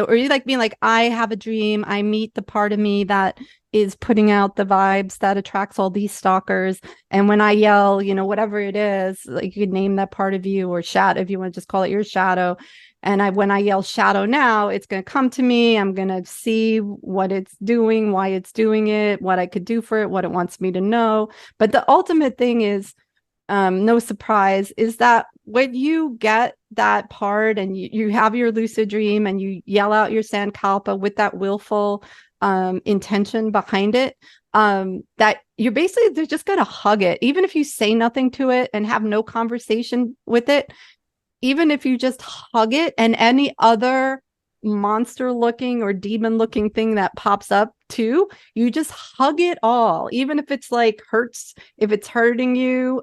or you like being like, I have a dream, I meet the part of me that is putting out the vibes that attracts all these stalkers, and when I yell, whatever it is, like you could name that part of you, or shadow, if you want to just call it your shadow. And when I yell shadow now, it's going to come to me. I'm going to see what it's doing, why it's doing it, what I could do for it, what it wants me to know. But the ultimate thing is, no surprise, is that when you get that part and you have your lucid dream and you yell out your sankalpa with that willful intention behind it, that they're just going to hug it. Even if you say nothing to it and have no conversation with it, even if you just hug it, and any other monster looking or demon looking thing that pops up too, you just hug it all, even if it's like hurts, if it's hurting you.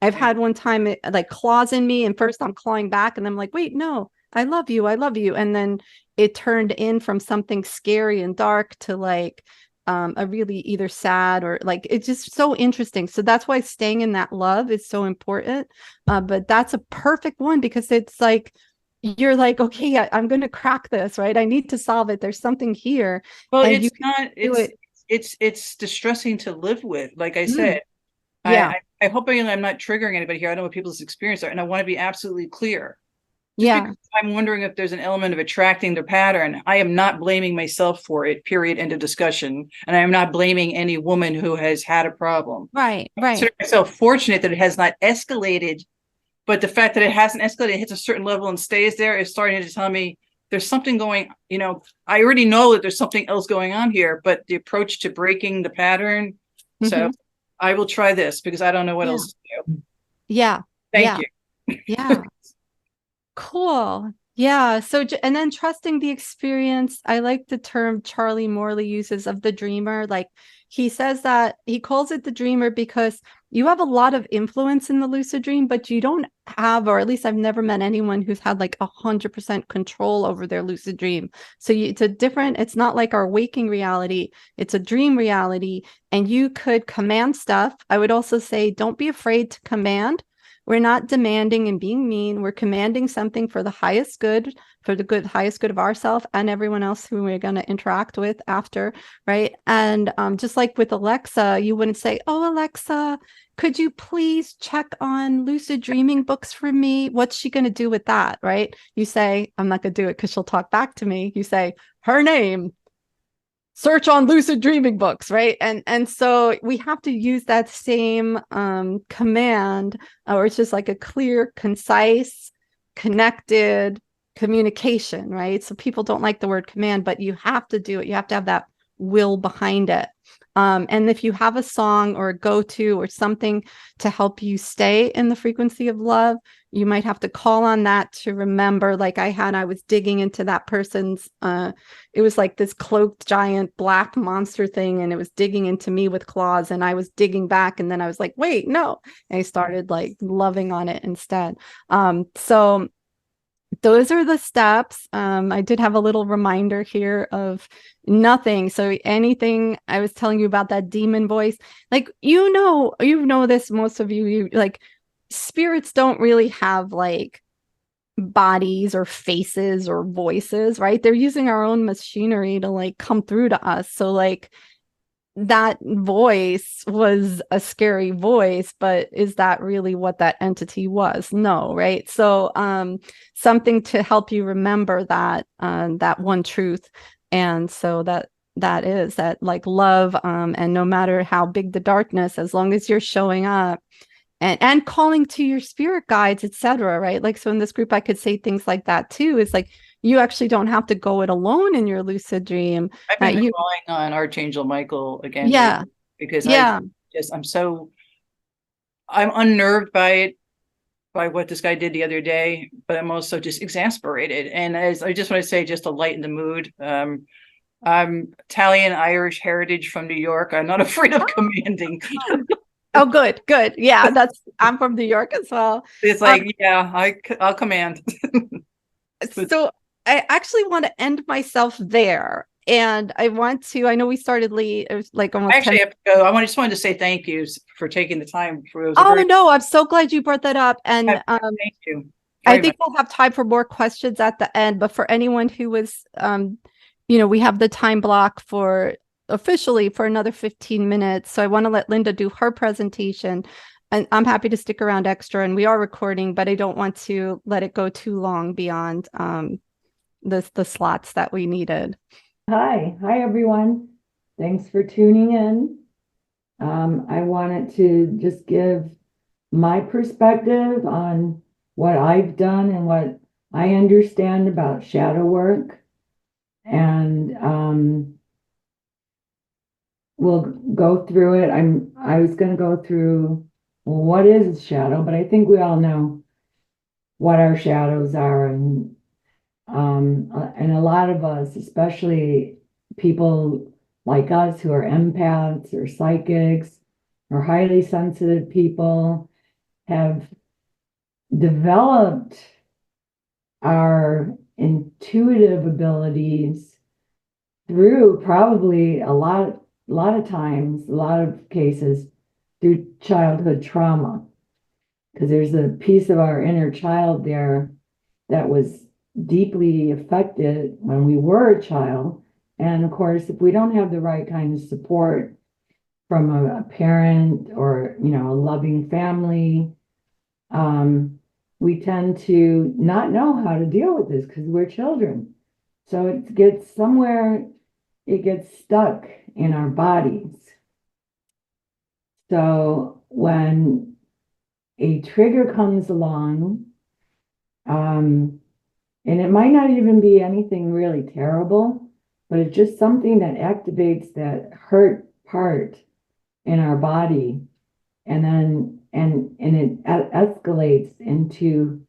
I've had one time it like claws in me, and first I'm clawing back and I'm like, wait, no, I love you. And then it turned in from something scary and dark to like a really either sad or like, it's just so interesting. So that's why staying in that love is so important. But that's a perfect one because it's like, you're like, okay, I'm going to crack this, right? I need to solve it. There's something here.
Well,
and
it's distressing to live with. Like I said,
yeah.
I hope I'm not triggering anybody here. I know what people's experience are, and I want to be absolutely clear.
Yeah.
I'm wondering if there's an element of attracting the pattern. I am not blaming myself for it, period, end of discussion. And I am not blaming any woman who has had a problem.
Right.
I consider myself fortunate that it has not escalated, but the fact that it hasn't escalated, it hits a certain level and stays there is starting to tell me there's something going, I already know that there's something else going on here, but the approach to breaking the pattern. So I will try this because I don't know what else to do.
Yeah.
Thank you.
Yeah. Cool. Yeah. So, and then trusting the experience. I like the term Charlie Morley uses of the dreamer. Like he says that he calls it the dreamer because you have a lot of influence in the lucid dream, but you don't have, or at least I've never met anyone who's had like 100% control over their lucid dream. So it's not like our waking reality. It's a dream reality, and you could command stuff. I would also say, don't be afraid to command. We're not demanding and being mean. We're commanding something for the highest good, highest good of ourselves and everyone else who we're going to interact with after, right? And just like with Alexa, you wouldn't say, oh, Alexa, could you please check on lucid dreaming books for me? What's she going to do with that, right? You say, I'm not going to do it because she'll talk back to me. You say, her name, search on lucid dreaming books, right? And so we have to use that same command, or it's just like a clear, concise, connected communication, right? So people don't like the word command, but you have to do it. You have to have that will behind it. And if you have a song or a go-to or something to help you stay in the frequency of love, you might have to call on that to remember. Like I was digging into that person's, it was like this cloaked giant black monster thing, and it was digging into me with claws, and I was digging back, and then I was like, wait, no. And I started like loving on it instead. So those are the steps. I did have a little reminder here of nothing. So anything I was telling you about that demon voice, like, you know this, most of you like, spirits don't really have like bodies or faces or voices, right? They're using our own machinery to like come through to us. So like, that voice was a scary voice, but is that really what that entity was? No, right? So something to help you remember that that one truth. And so that is that, like, love, and no matter how big the darkness, as long as you're showing up and calling to your spirit guides, etc., right? Like, so in this group I could say things like that too. It's like, you actually don't have to go it alone in your lucid dream.
I've been relying on Archangel Michael again.
Yeah.
Because
yeah.
I'm unnerved by what this guy did the other day, but I'm also just exasperated. And as I just want to say, just to lighten the mood, I'm Italian Irish heritage from New York. I'm not afraid of commanding.
Oh, good. Yeah, I'm from New York as well.
It's like, I'll command.
So I actually want to end myself there. And I know we started late. It was like almost
I actually have to go. I just wanted to say thank you for taking the time.
No, I'm so glad you brought that up. And
thank you.
I think we'll have time for more questions at the end. But for anyone who was, we have the time block officially for another 15 minutes. So I want to let Linda do her presentation. And I'm happy to stick around extra, and we are recording, but I don't want to let it go too long beyond the slots that we needed.
Hi everyone. Thanks for tuning in. I wanted to just give my perspective on what I've done and what I understand about shadow work. And we'll go through it. I was going to go through, well, what is shadow, but I think we all know what our shadows are. And a lot of us, especially people like us who are empaths or psychics or highly sensitive people, have developed our intuitive abilities through probably a lot of times, a lot of cases, through childhood trauma, because there's a piece of our inner child there that was deeply affected when we were a child. And of course, if we don't have the right kind of support from a parent or a loving family, we tend to not know how to deal with this because we're children. So it gets stuck in our bodies. So when a trigger comes along, and it might not even be anything really terrible, but it's just something that activates that hurt part in our body, and then it escalates into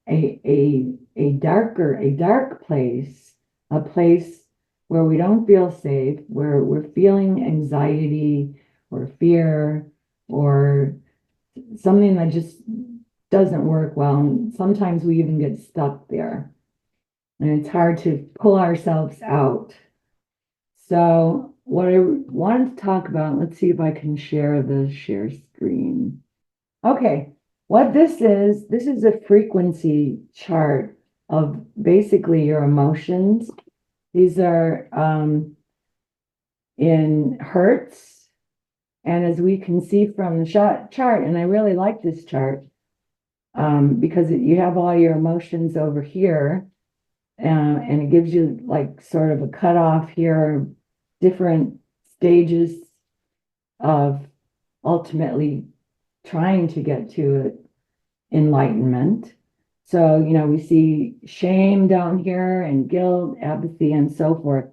a dark place, a place where we don't feel safe, where we're feeling anxiety or fear or something that just doesn't work well. And sometimes we even get stuck there, and it's hard to pull ourselves out. So what I wanted to talk about, let's see if I can share the share screen. Okay, what this is a frequency chart of basically your emotions. These are in hertz. And as we can see from the chart, and I really like this chart, because you have all your emotions over here, and it gives you like sort of a cutoff here, different stages of ultimately trying to get to enlightenment. So, we see shame down here and guilt, apathy, and so forth.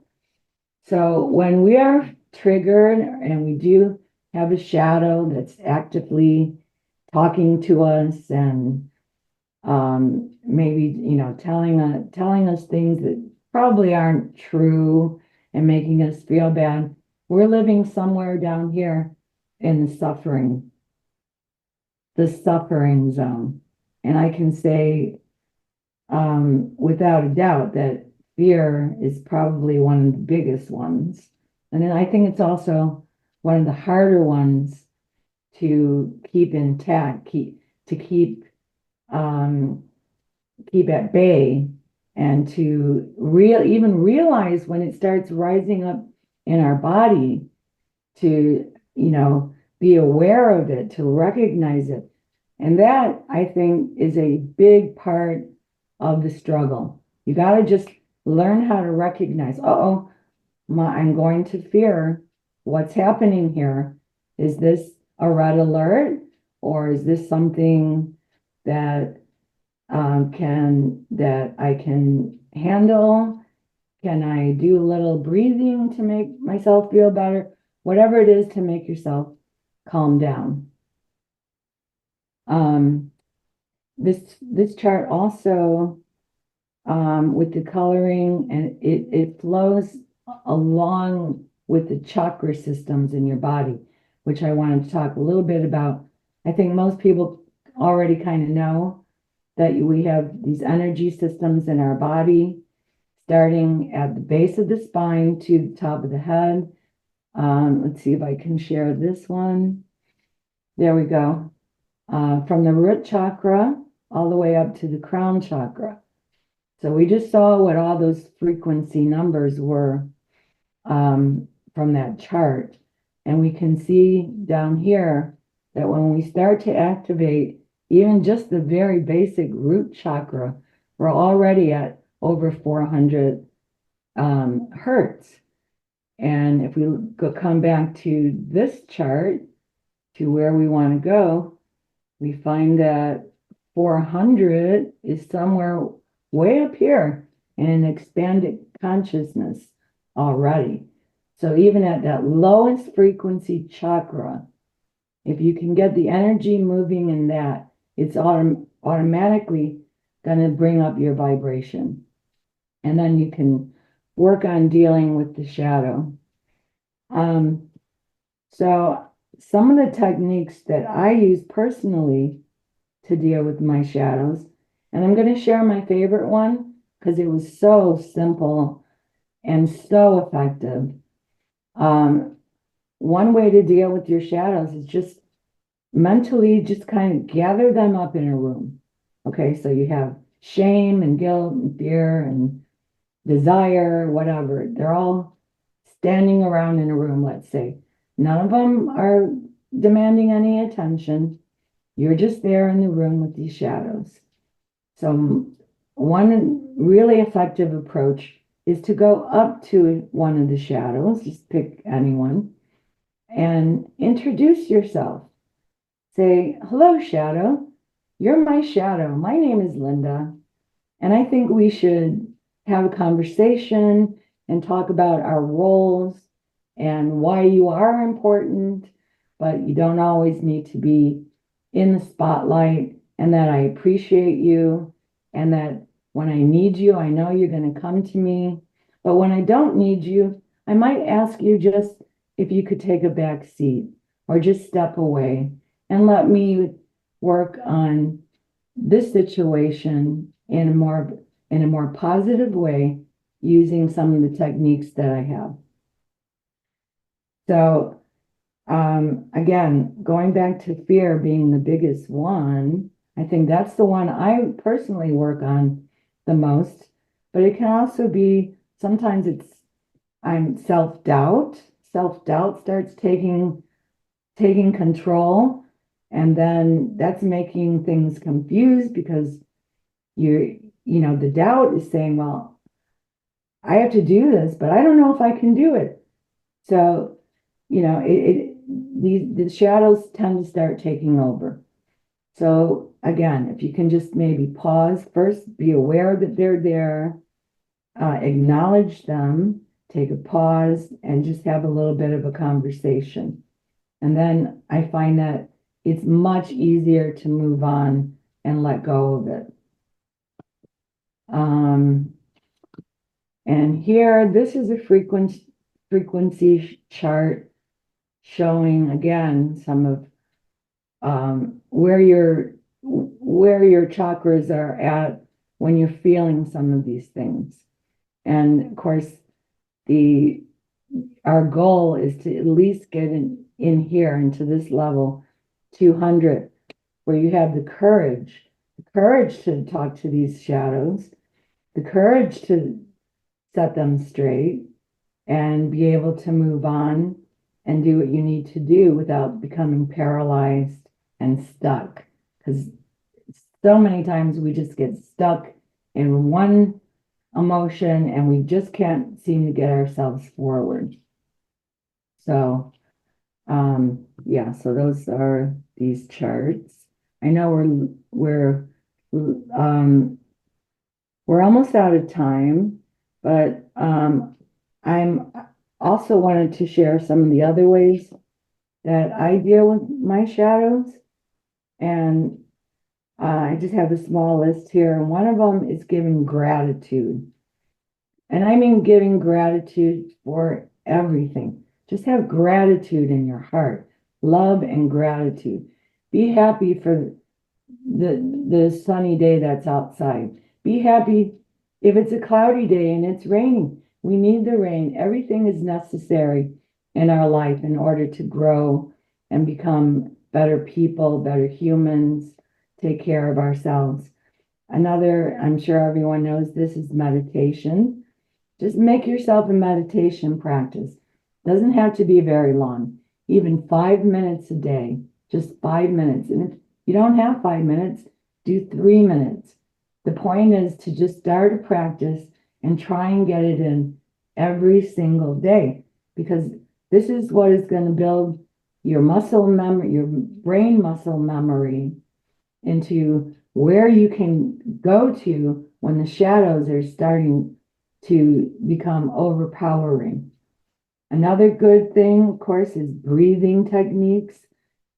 So when we are triggered and we do have a shadow that's actively talking to us and maybe, you know, telling us things that probably aren't true and making us feel bad, we're living somewhere down here in the suffering zone. And I can say without a doubt that fear is probably one of the biggest ones. And then I think it's also one of the harder ones to keep intact, keep at bay, and to even realize when it starts rising up in our body, to, you know, be aware of it, to recognize it. And that, I think, is a big part of the struggle. You got to just learn how to recognize, I'm going to fear. What's happening here? Is this a red alert, or is this something that that I can handle? Can I do a little breathing to make myself feel better? Whatever it is to make yourself calm down. This chart also, with the coloring, and it flows along with the chakra systems in your body, which I wanted to talk a little bit about. I think most people already kind of know that we have these energy systems in our body, starting at the base of the spine to the top of the head. Let's see if I can share this one. There we go. From the root chakra all the way up to the crown chakra. So we just saw what all those frequency numbers were from that chart. And we can see down here that when we start to activate even just the very basic root chakra, we're already at over 400 hertz. And if we come back to this chart, to where we want to go, we find that 400 is somewhere way up here in an expanded consciousness already. So even at that lowest frequency chakra, if you can get the energy moving in that, it's automatically going to bring up your vibration. And then you can work on dealing with the shadow. So some of the techniques that I use personally to deal with my shadows, and I'm going to share my favorite one because it was so simple and so effective. One way to deal with your shadows is just mentally just kind of gather them up in a room. Okay, so you have shame and guilt and fear and desire, whatever. They're all standing around in a room, let's say. None of them are demanding any attention. You're just there in the room with these shadows. So one really effective approach is to go up to one of the shadows, just pick anyone, and introduce yourself. Say, hello, shadow. You're my shadow. My name is Linda. And I think we should have a conversation and talk about our roles and why you are important, but you don't always need to be in the spotlight, and that I appreciate you, and that when I need you, I know you're going to come to me. But when I don't need you, I might ask you just if you could take a back seat or just step away and let me work on this situation in a more positive way, using some of the techniques that I have. So again, going back to fear being the biggest one, I think that's the one I personally work on the most. But it can also be, sometimes I'm self-doubt. Self-doubt starts taking control, and then that's making things confused because the doubt is saying, well, I have to do this, but I don't know if I can do it. So, the shadows tend to start taking over. So again, if you can just maybe pause first, be aware that they're there, acknowledge them, take a pause, and just have a little bit of a conversation. And then I find that it's much easier to move on and let go of it. And here, this is a frequency chart showing again some of where your chakras are at when you're feeling some of these things. And of course, our goal is to at least get in here into this level 200, where you have the courage to talk to these shadows, the courage to set them straight, and be able to move on and do what you need to do without becoming paralyzed and stuck. Because so many times we just get stuck in one emotion and we just can't seem to get ourselves forward. So yeah, so those are these charts. I know we're almost out of time, but I'm also wanted to share some of the other ways that I deal with my shadows. And I just have a small list here. And one of them is giving gratitude. And I mean giving gratitude for everything. Just have gratitude in your heart. Love and gratitude. Be happy for the sunny day that's outside. Be happy if it's a cloudy day and it's raining. We need the rain. Everything is necessary in our life in order to grow and become better people, better humans, take care of ourselves. Another, I'm sure everyone knows this, is meditation. Just make yourself a meditation practice. Doesn't have to be very long, even 5 minutes a day, just 5 minutes. And if you don't have 5 minutes, do 3 minutes. The point is to just start a practice and try and get it in every single day, because this is what is going to build your muscle memory, your brain muscle memory, into where you can go to when the shadows are starting to become overpowering. Another good thing, of course, is breathing techniques,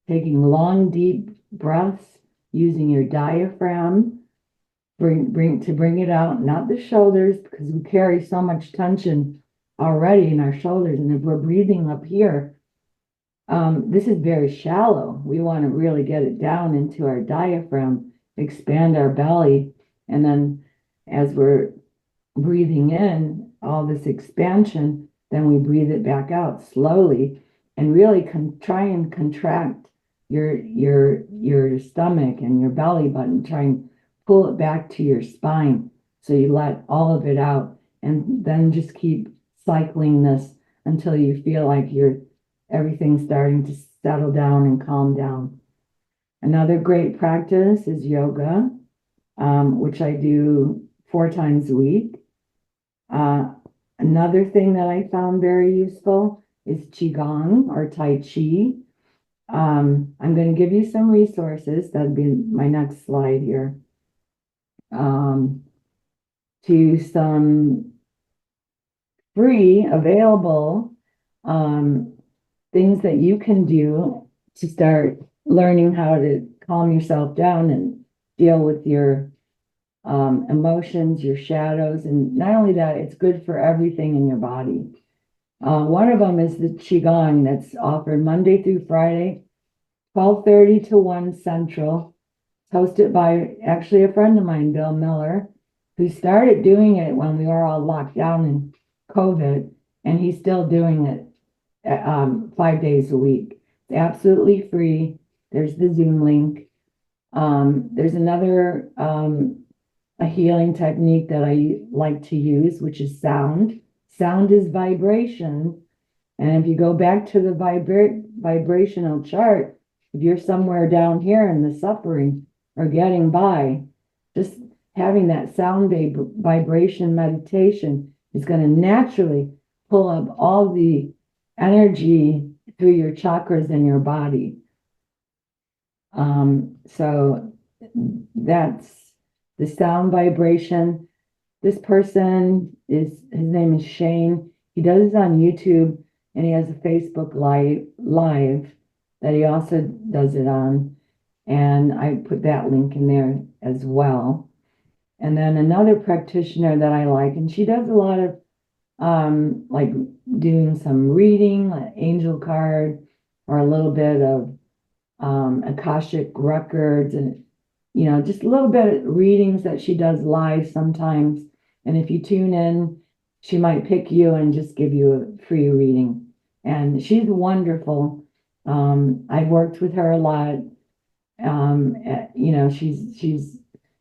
taking long, deep breaths, using your diaphragm, bring it out, not the shoulders, because we carry so much tension already in our shoulders. And if we're breathing up here, this is very shallow. We want to really get it down into our diaphragm, expand our belly, and then as we're breathing in all this expansion, then we breathe it back out slowly and really try and contract your stomach and your belly button. Try and pull it back to your spine so you let all of it out, and then just keep cycling this until you feel like everything's starting to settle down and calm down. Another great practice is yoga, which I do 4 times a week. Another thing that I found very useful is Qigong or Tai Chi. I'm going to give you some resources. That'd be my next slide here. To some free available things that you can do to start learning how to calm yourself down and deal with your emotions, your shadows. And not only that, it's good for everything in your body. One of them is the Qigong that's offered Monday through Friday, 12:30 to 1 Central. It's hosted by actually a friend of mine, Bill Miller, who started doing it when we were all locked down in COVID, and he's still doing it 5 days a week. It's absolutely free. There's the Zoom link. There's another a healing technique that I like to use, which is sound. Sound is vibration. And if you go back to the vibrational chart, if you're somewhere down here in the suffering or getting by, just having that sound vibration meditation is going to naturally pull up all the energy through your chakras in your body. So that's the sound vibration. This person his name is Shane. He does it on YouTube, and he has a Facebook live that he also does it on. And I put that link in there as well. And then another practitioner that I like, and she does a lot of like doing some reading, like angel card, or a little bit of Akashic records, and just a little bit of readings that she does live sometimes. And if you tune in, she might pick you and just give you a free reading. And she's wonderful. I've worked with her a lot.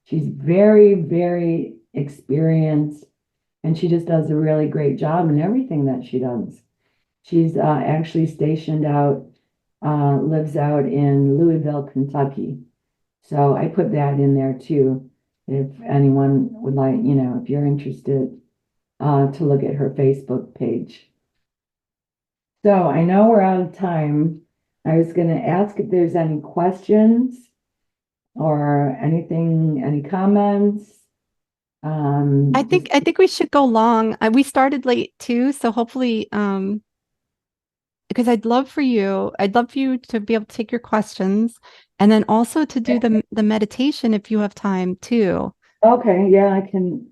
She's very, very experienced, and she just does a really great job in everything that she does. She's actually stationed out, lives out in Louisville, Kentucky. So I put that in there too, if anyone would like, if you're interested, to look at her Facebook page. So I know we're out of time. I was going to ask if there's any questions or anything, any comments.
I think we should go long. We started late too, so hopefully, because I'd love for you to be able to take your questions, and then also to do the meditation if you have time too.
Okay, yeah, I can.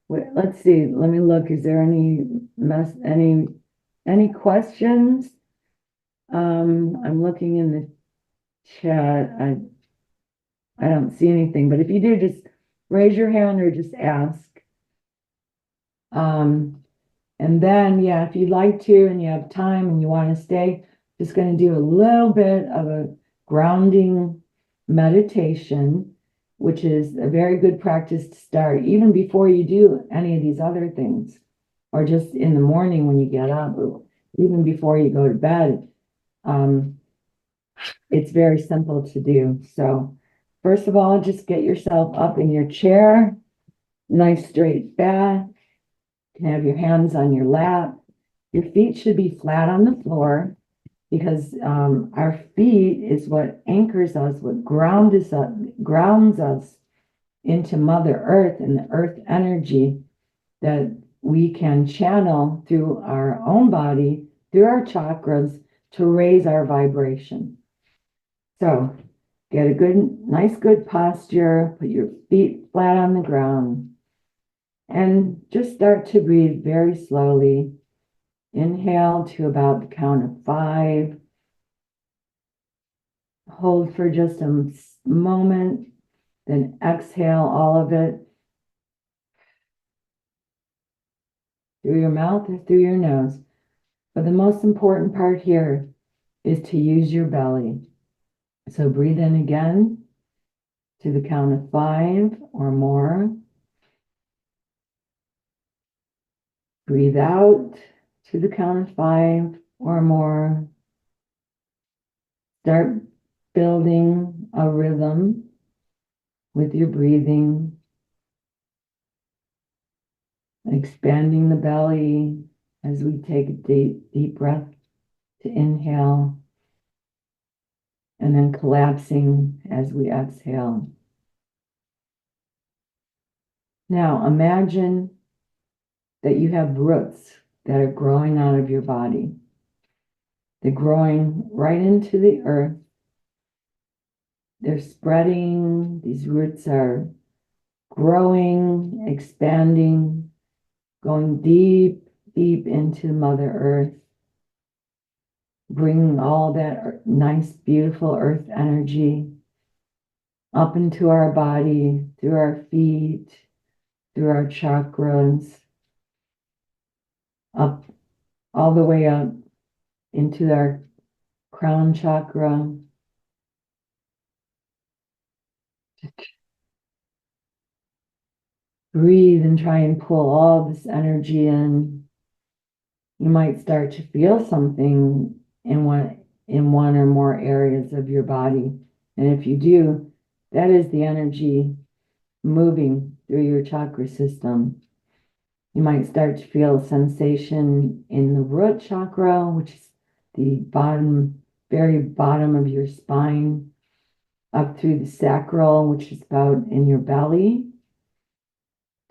Wait, let's see. Let me look. Is there any questions? I'm looking in the chat. I don't see anything, but if you do, just raise your hand or just ask. And then, yeah, if you'd like to and you have time and you want to stay, just going to do a little bit of a grounding meditation, which is a very good practice to start even before you do any of these other things, or just in the morning when you get up, or even before you go to bed. It's very simple to do. So first of all, just get yourself up in your chair, nice straight back. You can have your hands on your lap. Your feet should be flat on the floor, because our feet is what anchors us, what grounds us into Mother Earth and the earth energy that we can channel through our own body, through our chakras, to raise our vibration. So get a nice good posture, put your feet flat on the ground, and just start to breathe very slowly. Inhale to about the count of 5. Hold for just a moment, then exhale all of it through your mouth or through your nose. But the most important part here is to use your belly. So breathe in again to the count of 5 or more. Breathe out to the count of 5 or more. Start building a rhythm with your breathing, expanding the belly as we take a deep breath to inhale, and then collapsing as we exhale. Now imagine that you have roots that are growing out of your body. They're growing right into the earth. They're spreading. These roots are growing, expanding, going deep, deep into Mother Earth, bringing all that nice, beautiful earth energy up into our body, through our feet, through our chakras, up, all the way up into our crown chakra. Breathe and try and pull all this energy in. You might start to feel something in one or more areas of your body. And if you do, that is the energy moving through your chakra system. You might start to feel a sensation in the root chakra, which is the bottom, very bottom of your spine, up through the sacral, which is about in your belly,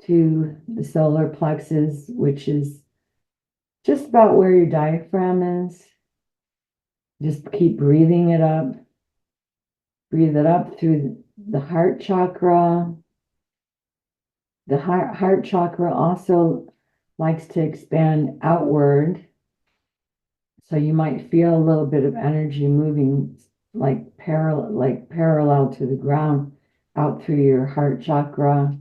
to the solar plexus, which is just about where your diaphragm is. Just keep breathing it up. Breathe it up through the heart chakra. The heart chakra also likes to expand outward. So you might feel a little bit of energy moving like parallel to the ground out through your heart chakra.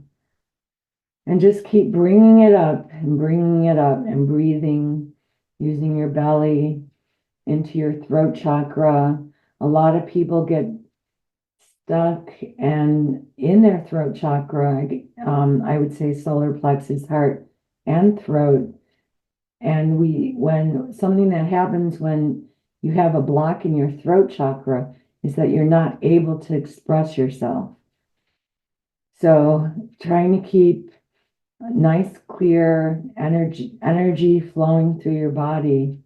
And just keep bringing it up and bringing it up and breathing, using your belly into your throat chakra. A lot of people get stuck and in their throat chakra, I would say solar plexus, heart, and throat. And when something that happens when you have a block in your throat chakra is that you're not able to express yourself. So trying to keep nice, clear energy flowing through your body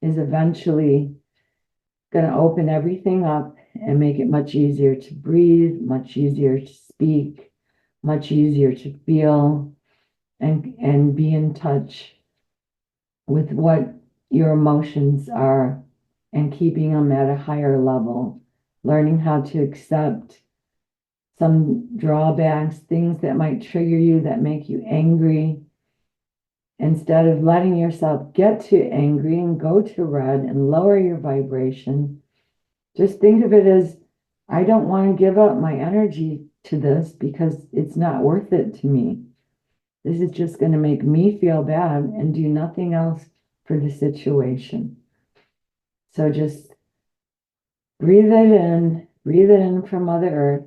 is eventually going to open everything up and make it much easier to breathe, much easier to speak, much easier to feel, and be in touch with what your emotions are and keeping them at a higher level, learning how to accept some drawbacks, things that might trigger you, that make you angry. Instead of letting yourself get too angry and go to red and lower your vibration, just think of it as, I don't want to give up my energy to this because it's not worth it to me. This is just going to make me feel bad and do nothing else for the situation. So just breathe it in from Mother Earth.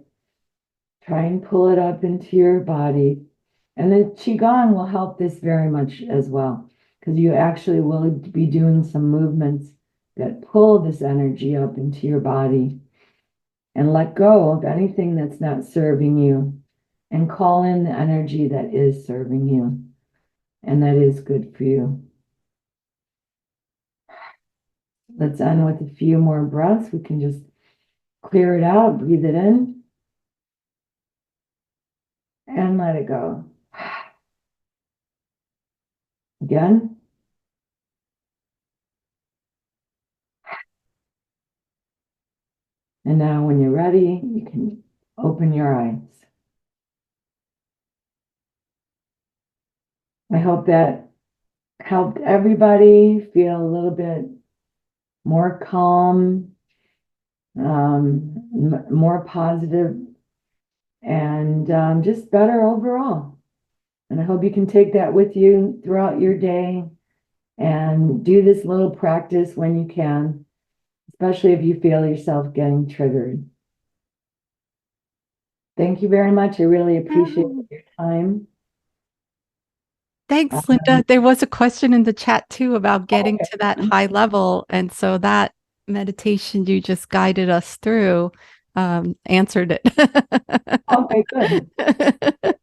Try and pull it up into your body. And the Qigong will help this very much as well, because you actually will be doing some movements that pull this energy up into your body and let go of anything that's not serving you and call in the energy that is serving you and that is good for you. Let's end with a few more breaths. We can just clear it out, breathe it in, and let it go. Again. And now when you're ready, you can open your eyes. I hope that helped everybody feel a little bit more calm, more positive, and just better overall. And I hope you can take that with you throughout your day and do this little practice when you can, especially if you feel yourself getting triggered. Thank you very much. I really appreciate your time.
Thanks, Linda. There was a question in the chat too about getting to that high level. And so that meditation you just guided us through answered it.
Okay, good.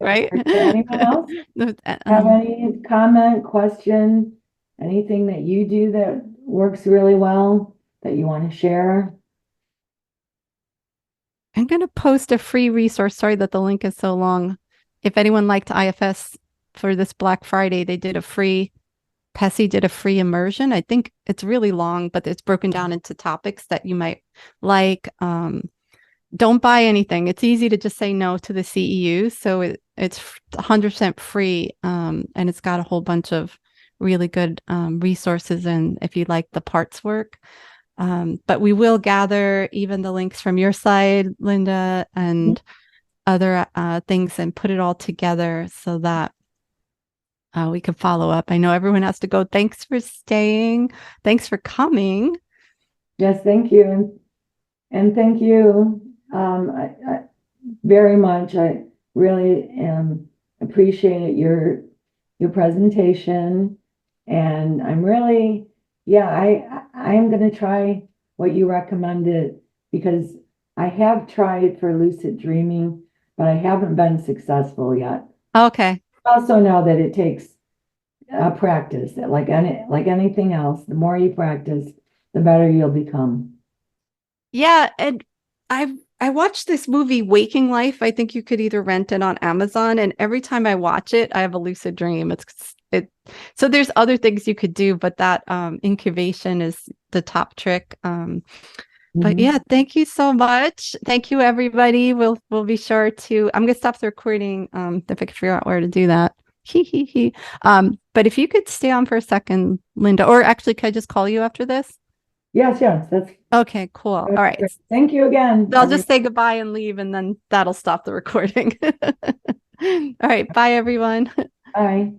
Right?
Is there anyone else have any comment, question, anything that you do that works really well that you want to share?
I'm going to post a free resource. Sorry that the link is so long. If anyone liked IFS for this Black Friday, they did a free, Pessy did a free immersion. I think it's really long, but it's broken down into topics that you might like. Don't buy anything. It's easy to just say no to the CEU. So it's 100% free. And it's got a whole bunch of really good resources. And if you like the parts work, but we will gather even the links from your side, Linda, and other things and put it all together so that we can follow up. I know everyone has to go. Thanks for staying. Thanks for coming.
Yes, thank you. And thank you I very much. I really appreciate your presentation. And I'm really, I'm going to try what you recommended, because I have tried for lucid dreaming, but I haven't been successful yet.
Okay.
I also know that it takes practice, like anything else. The more you practice, the better you'll become.
Yeah, and I watched this movie Waking Life. I think you could either rent it on Amazon, and every time I watch it, I have a lucid dream. so there's other things you could do, but that incubation is the top trick. But yeah, thank you so much. Thank you, everybody. We'll be sure to. I'm gonna stop the recording. If I can figure out where to do that. But if you could stay on for a second, Linda, or actually, can I just call you after this?
Yes, that's
okay. Cool. All right.
Great. Thank you again.
I'll just say goodbye and leave, and then that'll stop the recording. All right. Bye, everyone.
Bye.